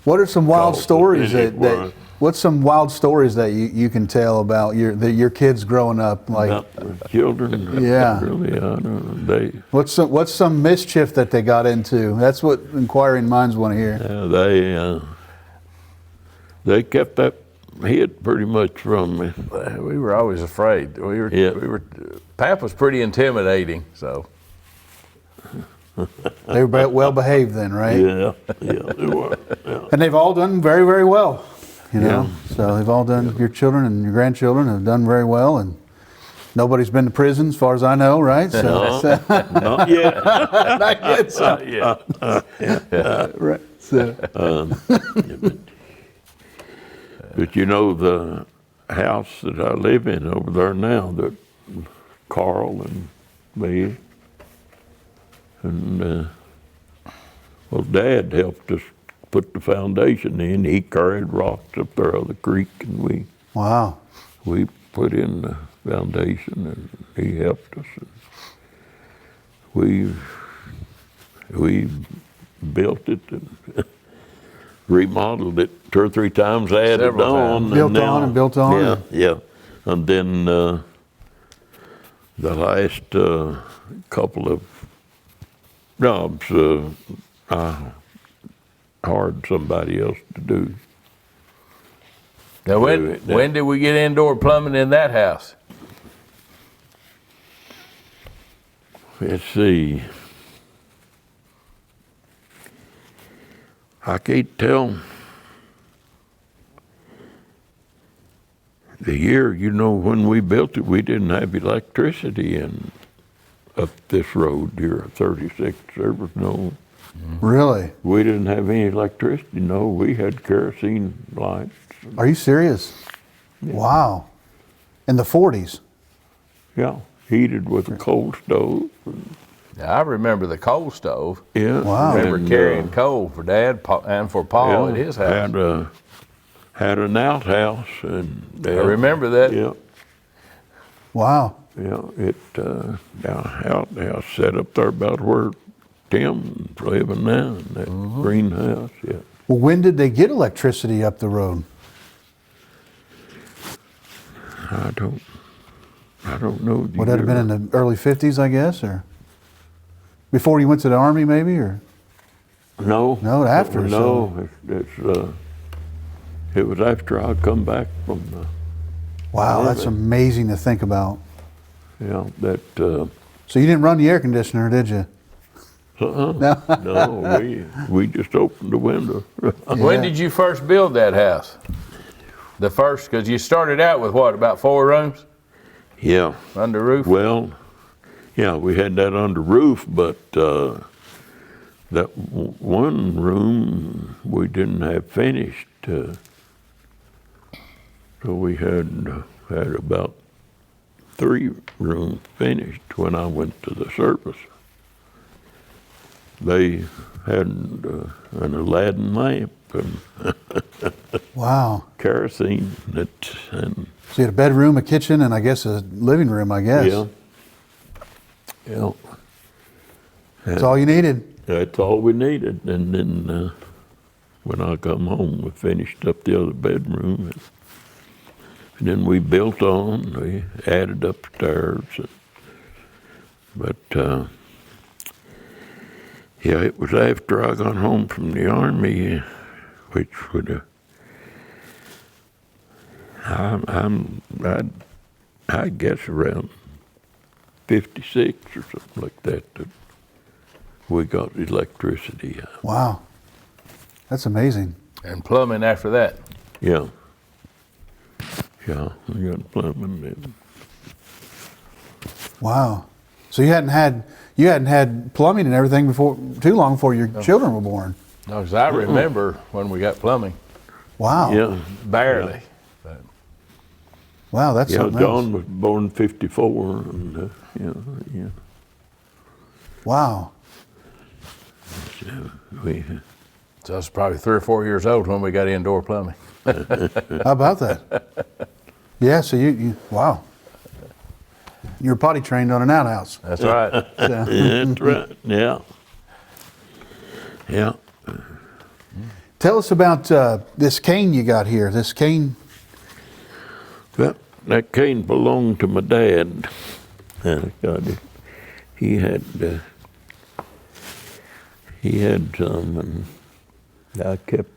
What are some wild Called stories anyone. what's some wild stories that you can tell about your kids growing up? Like, Not the children. Yeah. Really, I don't know. what's some mischief that they got into? That's what inquiring minds want to hear. They kept that hid pretty much from me. We were always afraid. Pap was pretty intimidating, so. They were well behaved then, right? Yeah, they were. Yeah. And they've all done very, very well. you know. Yeah. So they've all done. Your children and your grandchildren have done very well, and nobody's been to prison as far as I know, right? So, Not yet. not yet. So, right. So, But you know, the house that I live in over there now, that Carl and me, and well, Dad helped us put the foundation in. He carried rocks up there on the creek, and wow. we put in the foundation, and he helped us. And we built it and remodeled it 2 or 3 times, added Several on. times. Built on and built on. Yeah, yeah. And then the last couple of jobs, I hired somebody else to do. Now, when did we get indoor plumbing in that house? Let's see. I can't tell the year. You know, when we built it, we didn't have electricity in up this road here, 36. There was no. Really? We didn't have any electricity. No, we had kerosene lights. Are you serious? Wow. In the 40s. Yeah, heated with a coal stove. Now, I remember the coal stove. Yeah. Wow. I remember and, carrying coal for Dad and for Paul yeah, at his house. Had an outhouse, and I remember that. Yeah, Wow. yeah. Outhouse set up there about where Tim's living now, in that greenhouse. Yeah. Well, when did they get electricity up the road? I don't know. the Would that have been year. in the early 50s, I guess, or before you went to the Army, maybe, or? No. No, after, No, it was after I come back from the. Wow, Army. that's amazing to think about. Yeah, that. So you didn't run the air conditioner, did you? No, we just opened the window. When did you first build that house? The first, because you started out with what, about 4 rooms Yeah. under roof? Well, yeah, we had that under roof, but that one room we didn't have finished. So we had about 3 rooms finished when I went to the service. They had an Aladdin lamp and Wow. kerosene. And So you had a bedroom, a kitchen, and I guess a living room, I guess. yeah, yeah. That's all you needed. That's all we needed. And then when I come home, we finished up the other bedroom. And then we built on, we added upstairs. But yeah, it was after I got home from the Army, which would I guess around 56 or something like that we got electricity. Wow. That's amazing. And plumbing after that. Yeah. Yeah, we got plumbing. And Wow. So you hadn't had plumbing and everything too long before your children were born. No, 'cause I remember when we got plumbing, Wow. yeah, barely. Wow, that's yeah. something John else. was born 54, and yeah. Wow. We, So I was probably 3 or 4 years old when we got indoor plumbing. How about that? Yeah, so you wow. You were potty trained on an outhouse. That's right. So, that's right. Yeah. Yeah. tell us about this cane you got here. This cane. Well, that cane belonged to my dad. God, he had some, and I kept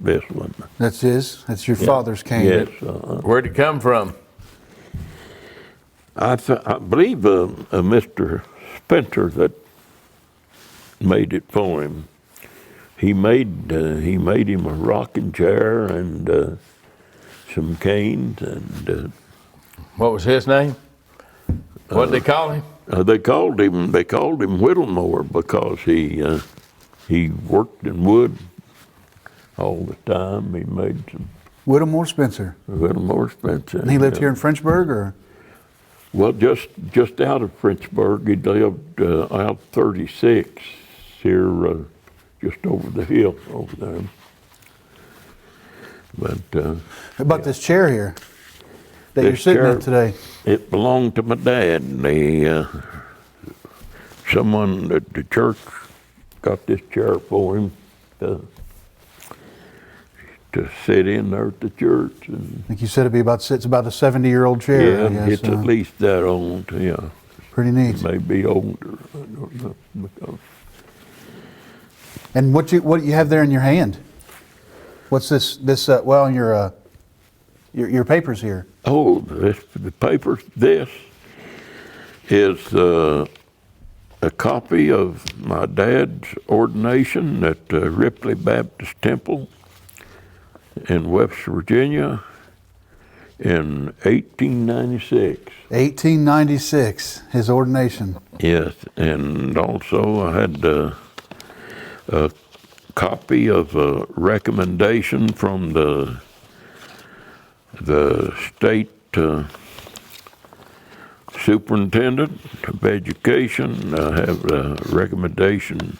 this one. That's his. That's your father's cane. Yes. Where'd it come from? I believe Mr. Spencer that made it for him. he made him a rocking chair and some canes and. What was his name? What did they call him? They called him Whittlemore because he worked in wood all the time. He made some. Whittemore Spencer. Whittlemore Spencer. And he lived here in Frenchburg, or? Well, just out of Frenchburg. He lived out 36 here, just over the hill over there. But How about this chair here that you're sitting in today? It belonged to my dad. Someone at the church got this chair for him to sit in there at the church. And I think you said it's about a 70-year-old chair. yeah, I guess, it's at least that old. Yeah, pretty neat. it may be older. I don't know because. And what you have there in your hand? What's this? Well, your papers here. Oh, the paper. This is a copy of my dad's ordination at Ripley Baptist Temple in West Virginia in 1896. 1896, his ordination. Yes, and also I had a copy of a recommendation from the state superintendent of education. I have a recommendation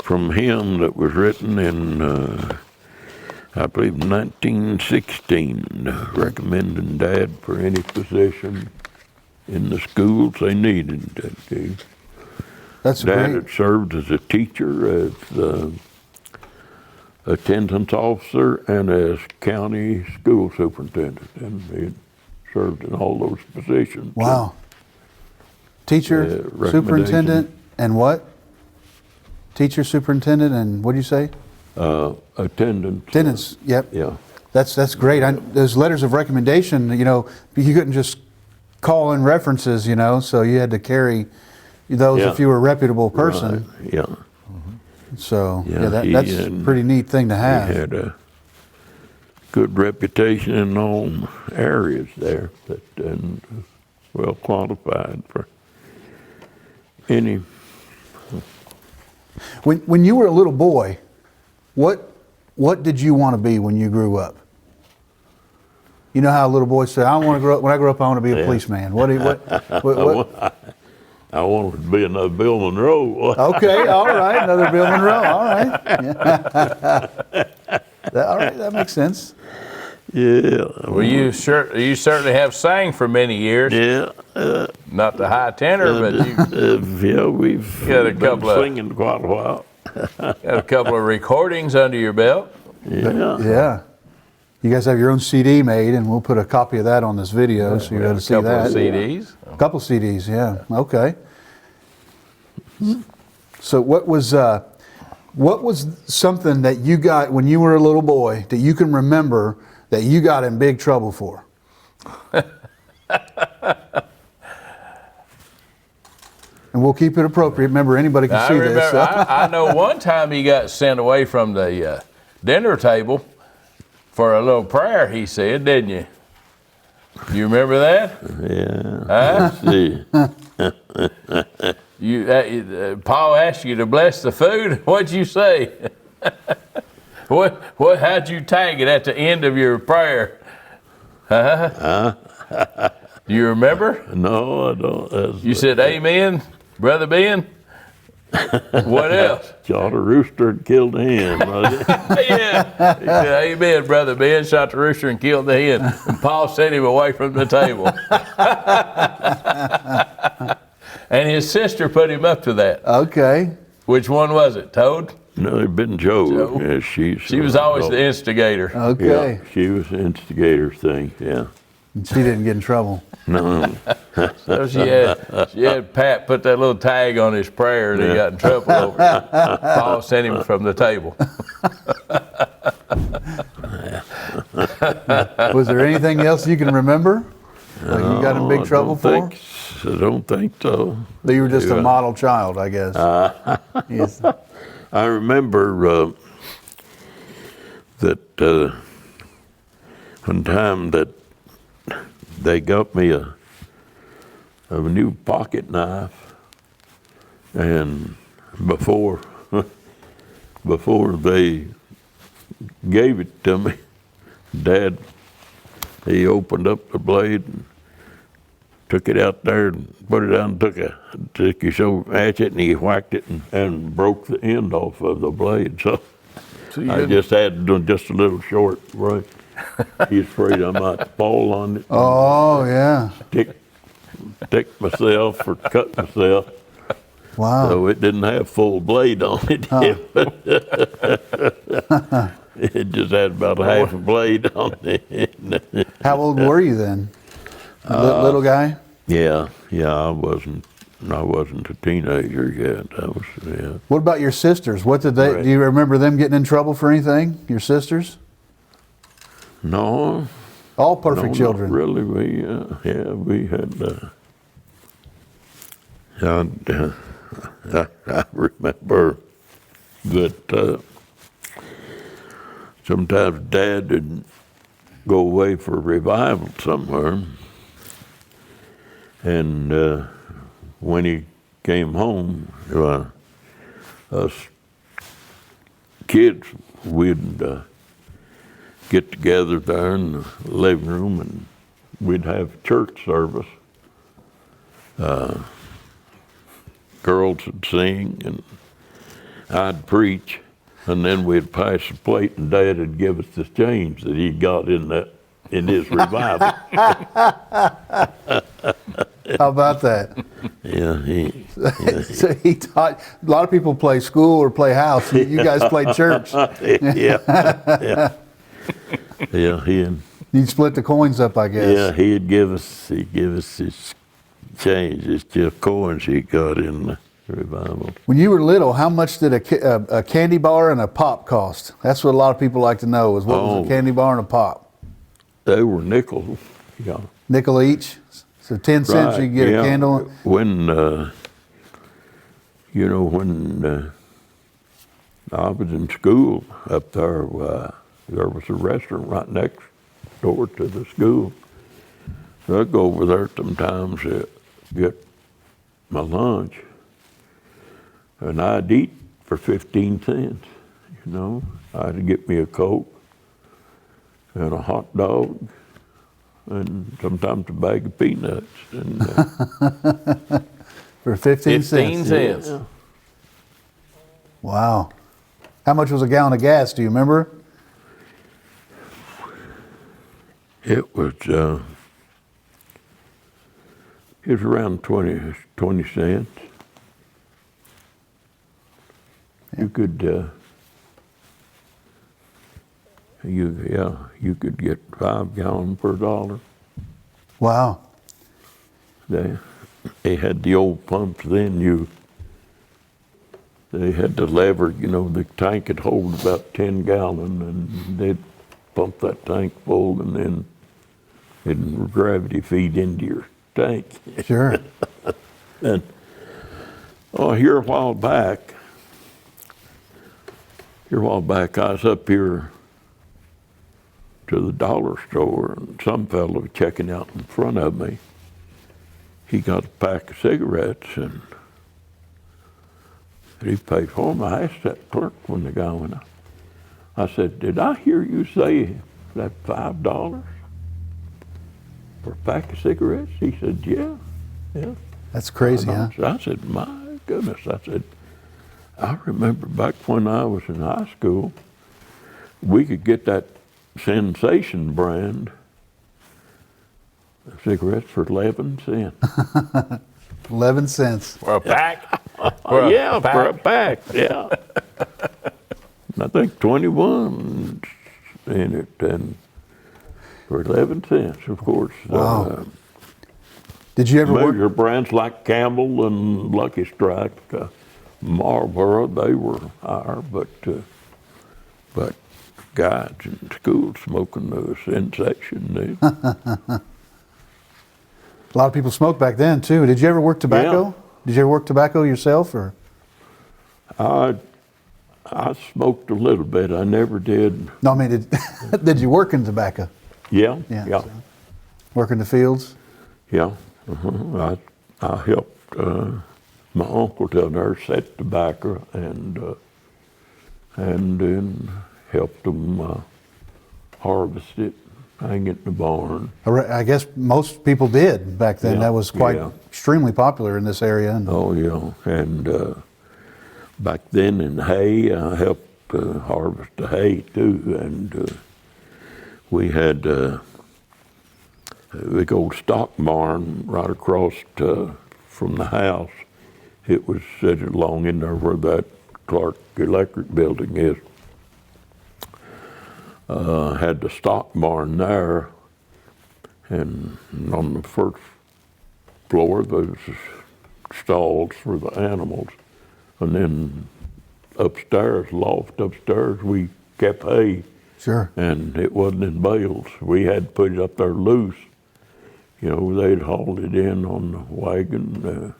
from him that was written in, I believe, 1916, recommending Dad for any position in the schools they needed. That's Dad great. had served as a teacher, as attendance officer, and as county school superintendent, and he had served in all those positions. Wow. Teacher, superintendent, and what? Teacher, superintendent, and what do you say? Attendance. Attendance. Yep. Yeah. That's great. Those letters of recommendation, you couldn't just call in references, so you had to carry those if you were a reputable person. Right. Yeah. So Yeah, that's a pretty neat thing to have. He had a good reputation in all areas there, and well qualified for any. When you were a little boy, what did you want to be when you grew up? You know how little boys say, "I want to grow up. When I grow up, I want to be a policeman." What? I wanted to be another Bill Monroe. Okay, all right, another Bill Monroe. All right, all right, that makes sense. Yeah. Well, you certainly have sang for many years. Yeah. Not the high tenor, but you Yeah, we've got a been couple of singing quite a while. got a couple of recordings under your belt. Yeah. Yeah. You guys have your own CD made, and we'll put a copy of that on this video, so you're able to see that. A couple of CDs. A couple CDs, yeah. Okay. So what was something that you got when you were a little boy that you can remember that you got in big trouble for? And we'll keep it appropriate. Remember, anybody can see this. I know one time he got sent away from the dinner table for a little prayer, he said, didn't you? You remember that? Yeah. Huh? Paul asked you to bless the food. What'd you say? How'd you tag it at the end of your prayer? Huh? Do you remember? No, I don't. You said, "Amen, Brother Ben." What else? Shot a rooster and killed a hen. Yeah. He said, "Amen, Brother Ben." Shot the rooster and killed the hen. And Paul sent him away from the table. And his sister put him up to that. Okay. Which one was it? Toad? No, it'd been Joe. Joe? Yeah, She was always the instigator. Okay. Yeah, she was the instigator thing. Yeah. And she didn't get in trouble. No. So she had Pat put that little tag on his prayer, and he got in trouble over it. Paul sent him from the table. Was there anything else you can remember? Like you got in big trouble for? I don't think so. But you were just a model child, I guess. Yes. I remember that one time that they got me a new pocket knife, and before they gave it to me, Dad, he opened up the blade and took it out there and put it down, took his old hatchet and he whacked it and broke the end off of the blade. So I just had to do just a little short break. He's afraid I might fall on it. Oh, yeah. Tick myself or cut myself. Wow. So it didn't have full blade on it. It just had about a half a blade on it. How old were you then? Little guy? Yeah, I wasn't a teenager yet. Yeah. What about your sisters? What did they? Right. Do you remember them getting in trouble for anything? Your sisters? No. All perfect No, children. not really, we had. I remember that sometimes Dad would go away for revival somewhere, and when he came home, us kids, we'd get together there in the living room and we'd have church service. Girls would sing and I'd preach, and then we'd pass the plate and Dad would give us the change that he got in his revival. How about that? Yeah, So he taught. A lot of people play school or play house. You guys played church. yeah. You'd split the coins up, I guess. Yeah, he'd give us his change, his coins he got in the revival. When you were little, how much did a candy bar and a pop cost? That's what a lot of people like to know. Is what was a candy bar and a pop? They were nickels. Yeah. Nickel each. So 10 cents you could get a candle. When when I was in school up there, there was a restaurant right next door to the school. So I'd go over there sometimes to get my lunch, and I'd eat for 15 cents. I'd get me a Coke and a hot dog, and sometimes a bag of peanuts. And, For 15 cents. 15 cents. Yeah. Wow. How much was a gallon of gas? Do you remember? It was around 20 cents. You could you could get 5 gallons per $1. Wow. They had the old pumps then. They had the lever, the tank could hold about 10 gallons, and they'd pump that tank full, and then it'd gravity feed into your tank. Sure. And here a while back, I was up here to the dollar store, and some fellow was checking out in front of me. He got a pack of cigarettes, and he paid for them. I asked that clerk when the guy went out. I said, "Did I hear you say that $5 for a pack of cigarettes?" He said, "Yeah." That's crazy, huh? I said, "My goodness." I said, "I remember back when I was in high school, we could get that Sensation brand of cigarettes for 11 cents. 11 cents. For a pack? For a pack, yeah. And I think 21 in it, and for 11 cents, of course. Wow. Did you ever work? Major brands like Campbell and Lucky Strike, Marlboro, they were higher, but guys in school smoking the Sensation. A lot of people smoked back then too. Did you ever work tobacco? Yeah. Did you ever work tobacco yourself, or? I I smoked a little bit. I never did. No, I mean, did you work in tobacco? Yeah, Yeah. yeah, So, work in the fields? yeah. I helped my uncle down there set tobacco and then helped him harvest it, hang it in the barn. I guess most people did back then. Yeah, That was quite yeah. extremely popular in this area. And Oh, yeah. And back then in hay, I helped harvest the hay too. And we had a big old stock barn right across from the house. It was set along in there where that Clark Electric building is. Had the stock barn there, and on the first floor there was stalls for the animals, and then upstairs, loft upstairs, we kept hay, sure. and it wasn't in bales. We had to put it up there loose. You know, they'd hauled it in on the wagon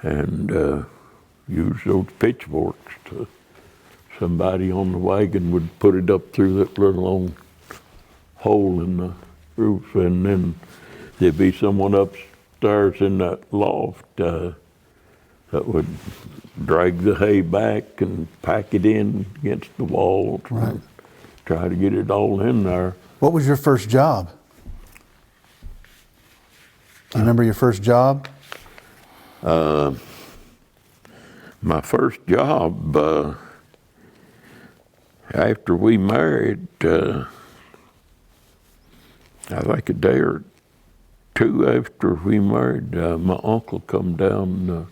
and use those pitchforks to. Somebody on the wagon would put it up through that little old hole in the roof, and then there'd be someone upstairs in that loft that would drag the hay back and pack it in against the walls. Right. And try to get it all in there. What was your first job? Do you remember your first job? My first job, after we married, I think a day or two after we married, my uncle come down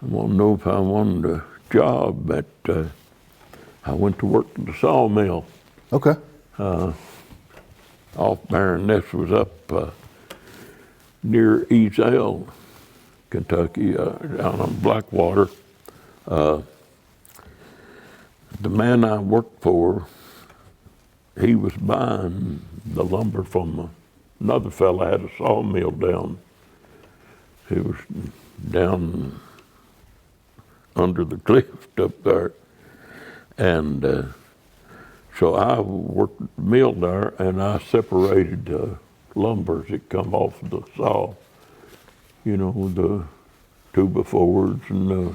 and wanted to know if I wanted a job. But I went to work at the sawmill Okay. off there, and this was up near Easel, Kentucky, down on Blackwater. The man I worked for, he was buying the lumber from another fella had a sawmill down. He was down under the cliff up there. And so I worked at the mill there, and I separated lumber as it come off of the saw. You know, the 2x4s and the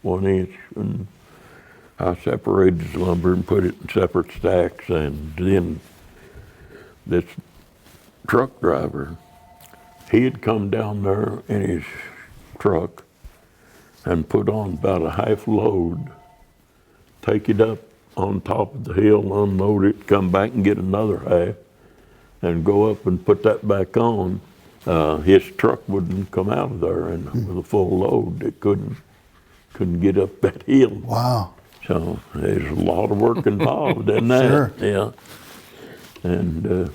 1 inch, and I separated the lumber and put it in separate stacks. And then this truck driver, he had come down there in his truck and put on about a half load, take it up on top of the hill, unload it, come back and get another half, and go up and put that back on. His truck wouldn't come out of there, and with a full load, it couldn't get up that hill. Wow. So there's a lot of work involved in that. Sure. Yeah. And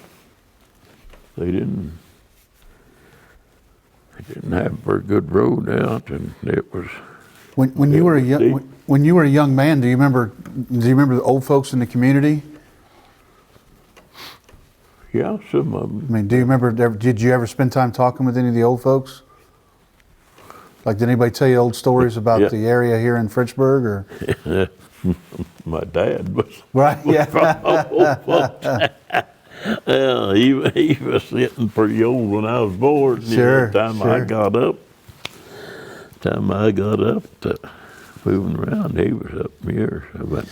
they didn't have a very good road out, and it was. When you were a young man, do you remember the old folks in the community? Yeah, some of them. I mean, do you remember? Did you ever spend time talking with any of the old folks? Like, did anybody tell you old stories about Yeah. the area here in Fritchburg, or? My dad was. Right. Yeah. Yeah, he was getting pretty old when I was born. Sure. The time I got up to moving around, he was up here. But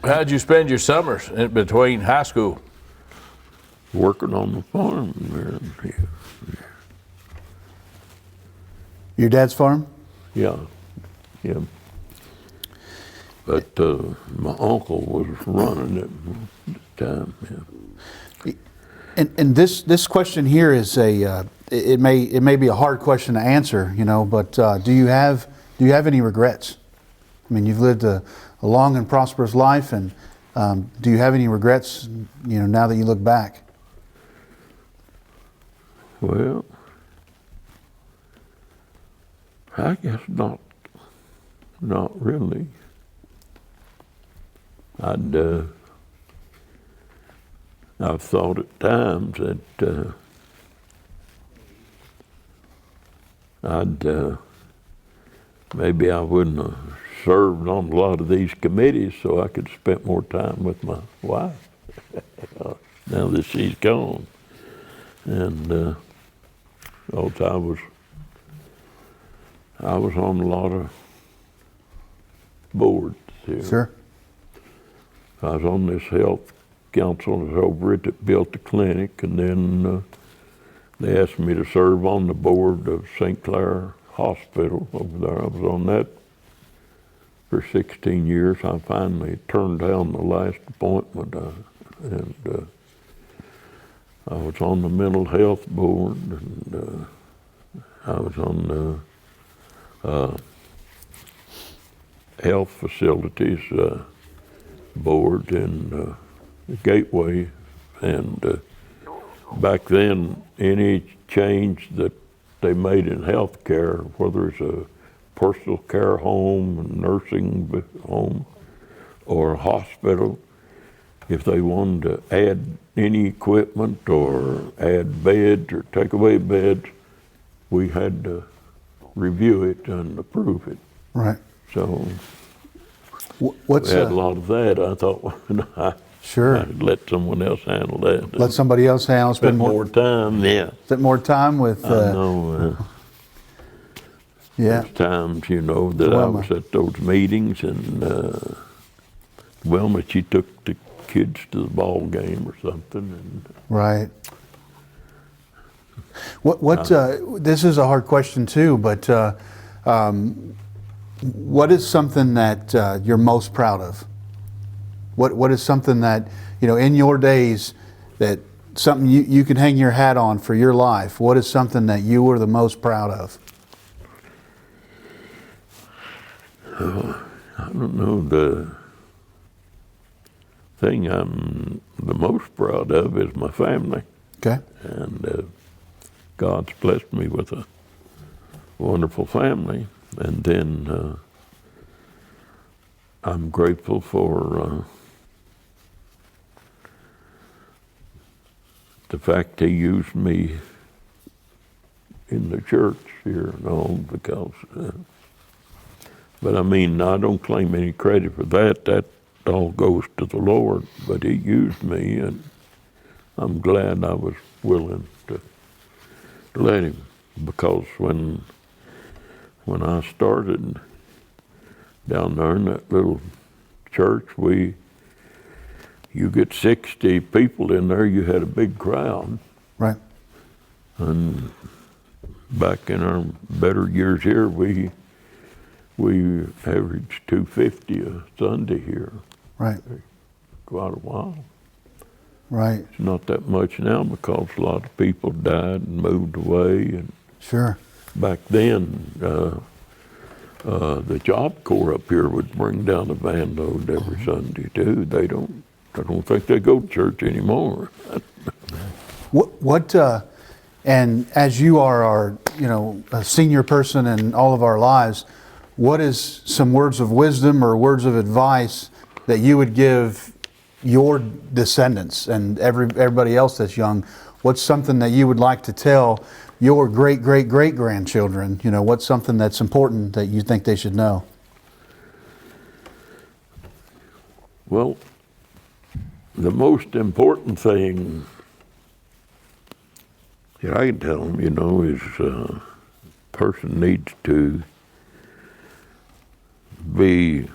How'd you spend your summers in between high school? working on the farm there. Your dad's farm? Yeah, yeah. But my uncle was running it at the time. Yeah. And this question here is it may be a hard question to answer, you know, but do you have any regrets? I mean, you've lived a long and prosperous life, and do you have any regrets, you know, now that you look back? Well, I guess not really. I've thought at times that maybe I wouldn't have served on a lot of these committees so I could spend more time with my wife now that she's gone. And also I was on a lot of boards here. Sure. I was on this health council over it that built the clinic, and then they asked me to serve on the board of St. Clair Hospital over there. I was on that for 16 years. I finally turned down the last appointment, and I was on the mental health board, and I was on the health facilities board in Gateway, and back then any change that they made in health care, whether it's a personal care home, a nursing home, or a hospital, if they wanted to add any equipment or add beds or take away beds, we had to review it and approve it. Right. So What's we had a lot of that. I thought sure. I'd let someone else handle that. Let somebody else handle. Spend more time. Yeah. Spend more time with. I know. Yeah. There's times, you know, that Wilma. I was at those meetings, and Wilma, she took the kids to the ball game or something. And Right. What? This is a hard question too, but what is something that you're most proud of? What is something that, you know, in your days, that something you can hang your hat on for your life? What is something that you were the most proud of? I don't know, the thing I'm the most proud of is my family. Okay. And God's blessed me with a wonderful family. And then I'm grateful for the fact He used me in the church here and all, because, but I mean, I don't claim any credit for that. That all goes to the Lord, but He used me, and I'm glad I was willing to let Him, because when I started down there in that little church, you get 60 people in there, you had a big crowd. Right. And back in our better years here, we averaged 250 a Sunday here. Right. Quite a while. Right. It's not that much now because a lot of people died and moved away. And Sure. back then, the Job Corps up here would bring down a van load every Sunday too. I don't think they go to church anymore. What and as you are our, you know, a senior person in all of our lives, what is some words of wisdom or words of advice that you would give your descendants and everybody else that's young? What's something that you would like to tell your great-great-great-grandchildren? You know, what's something that's important that you think they should know? Well, the most important thing that I can tell them, you know, is a person needs to be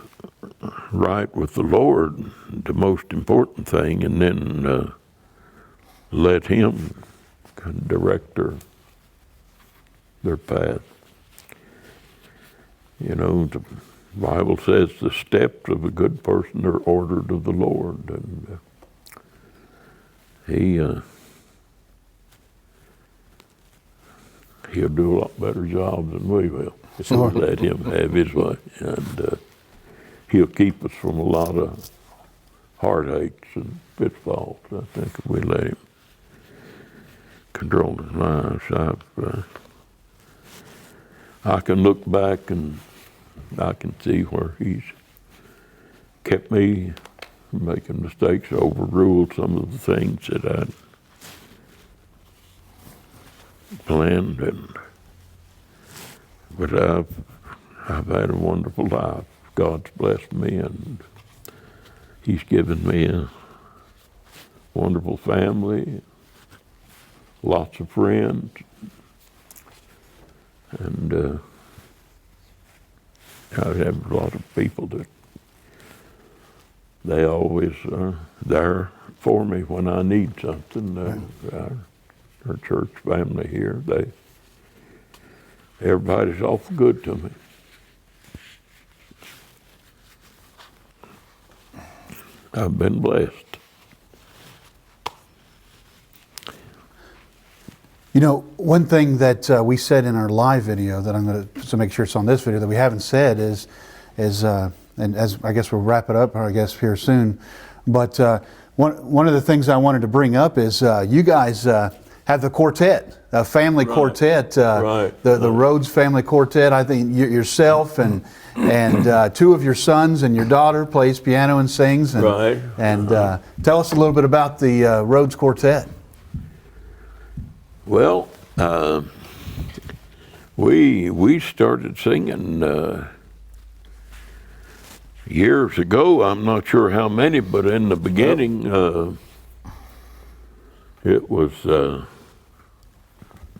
right with the Lord, the most important thing, and then let Him direct their path. You know, the Bible says the steps of a good person are ordered of the Lord, and He'll do a lot better job than we will if we let Him have His way. And He'll keep us from a lot of heartaches and pitfalls, I think, if we let Him control our lives. I can look back and I can see where He's kept me from making mistakes, overruled some of the things that I'd planned, but I've had a wonderful life God's blessed me, and He's given me a wonderful family, lots of friends, and I have a lot of people that they always are there for me when I need something. Our church family here, everybody's awful good to me. I've been blessed. You know, one thing that we said in our live video that I'm going to make sure it's on this video that we haven't said is and as I guess we'll wrap it up, I guess here soon. But one of the things I wanted to bring up is you guys have the quartet, a family quartet, the Rhodes family quartet. I think yourself and two of your sons and your daughter plays piano and sings. And, and tell us a little bit about the Rhodes quartet. Well, we started singing years ago. I'm not sure how many, but in the beginning, it was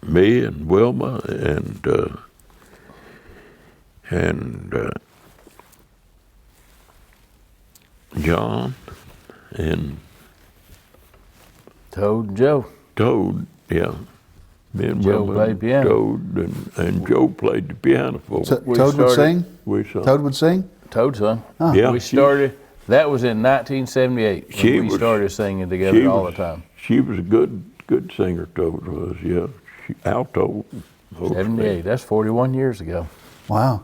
me and Wilma and John and Toad and Joe. Toad, yeah. Me and Joe Wilma played piano. Toad and Joe played the piano for us. So, Toad would sing? We sung. Toad would sing? Toad son. Oh. Yeah, We started, that was in 1978 when we started singing together all the time. She was a good singer, Toad was, yeah. Alto. 78, that's 41 years ago. Wow.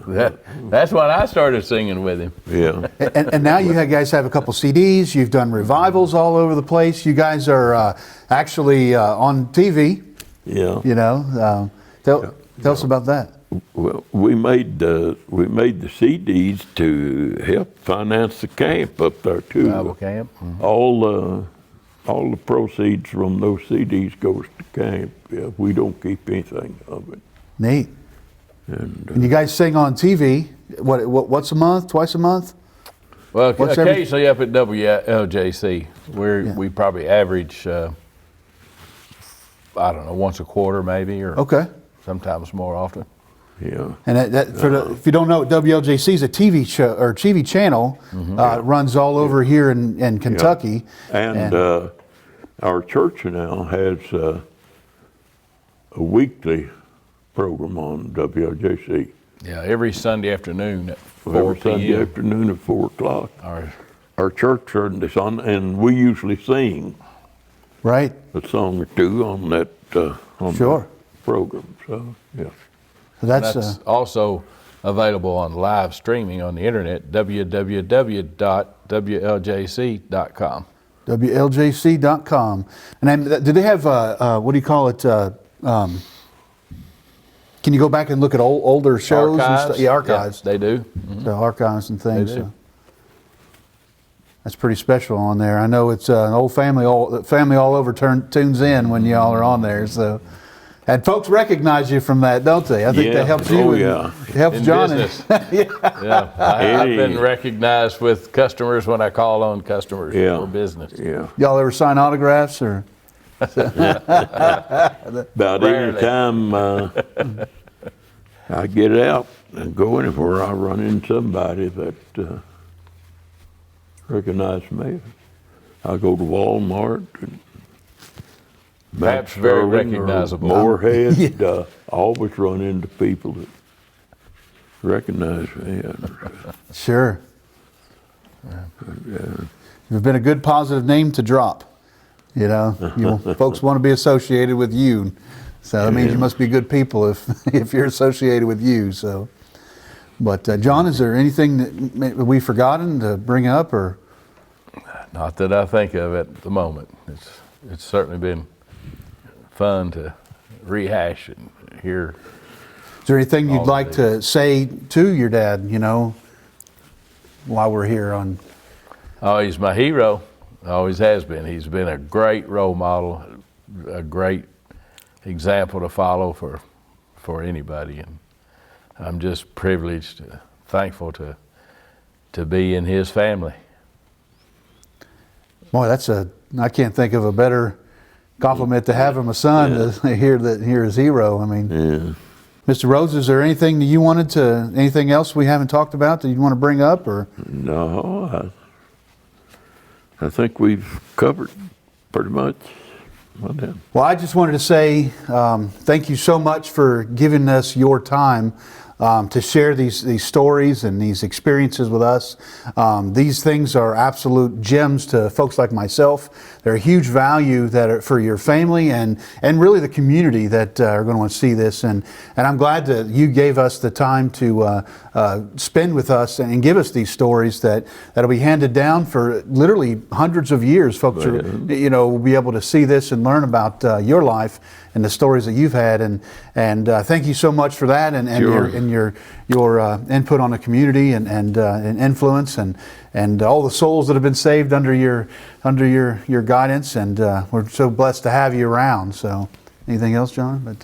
That's when I started singing with him. Yeah. And now you guys have a couple CDs. You've done revivals all over the place. You guys are actually on TV. Yeah. You know, tell us about that. Well, we made the CDs to help finance the camp up there too. Bible camp. All the proceeds from those CDs goes to camp. Yeah, we don't keep anything of it. Neat. And you guys sing on TV. What once a month, twice a month? Well, What's occasionally up at WLJC, we probably average, I don't know, once a quarter maybe, or Okay. sometimes more often. yeah. And if you don't know, WLJC is a TV show or TV channel. It runs all over here in Kentucky. And our church now has a weekly program on WLJC. Yeah, every Sunday afternoon at 4 Every Sunday p.m. afternoon at 4 o'clock. Our Our church turned this on, and we usually sing Right. a song or two on that Sure. the program. So yeah. That's also available on live streaming on the internet, www.wljc.com. WLJC.com. And then, do they have, what do you call it? Can you go back and look at older shows? And Archives. stuff? Yeah, archives. Yeah, they do. The archives and things. They do. So. That's pretty special on there. I know it's an old family all over tunes in when y'all are on there. So, and folks recognize you from that, don't they? I think that helps you. Oh, and yeah. It helps In John. business. Yeah, I've been recognized with customers when I call on customers for business. Yeah. Y'all ever sign autographs or? About any time I get out and go anywhere, I run into somebody that recognizes me. I go to Walmart and Perhaps very recognizable. Moorhead, always run into people that recognize me. Sure. You've been a good positive name to drop. You know, folks want to be associated with you. So that means you must be good people if you're associated with you. So, but John, is there anything that we've forgotten to bring up, or? Not that I think of at the moment. It's certainly been fun to rehash and hear. Is there anything you'd like to say to your dad? You know, while we're here on. Oh, he's my hero. Always has been. He's been a great role model, a great example to follow for anybody, and I'm just privileged thankful to be in his family. Boy, I can't think of a better compliment to have him a son to hear his hero. I mean, Yeah. Mr. Rhodes, is there anything that anything else we haven't talked about that you want to bring up, or? No, I think we've covered pretty much. Well, I just wanted to say thank you so much for giving us your time to share these stories and these experiences with us. These things are absolute gems to folks like myself. They're a huge value for your family and really the community that are going to want to see this. And I'm glad that you gave us the time to spend with us and give us these stories that'll be handed down for literally hundreds of years. Folks will be able to see this and learn about your life and the stories that you've had, and thank you so much for that, and your input on the community and influence and all the souls that have been saved under your guidance, and we're so blessed to have you around. So, anything else, John?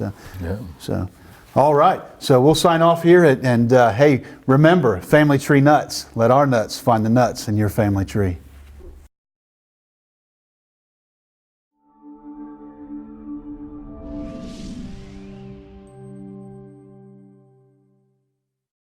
So, all right. So we'll sign off here, and hey, remember, family tree nuts. Let our nuts find the nuts in your family tree.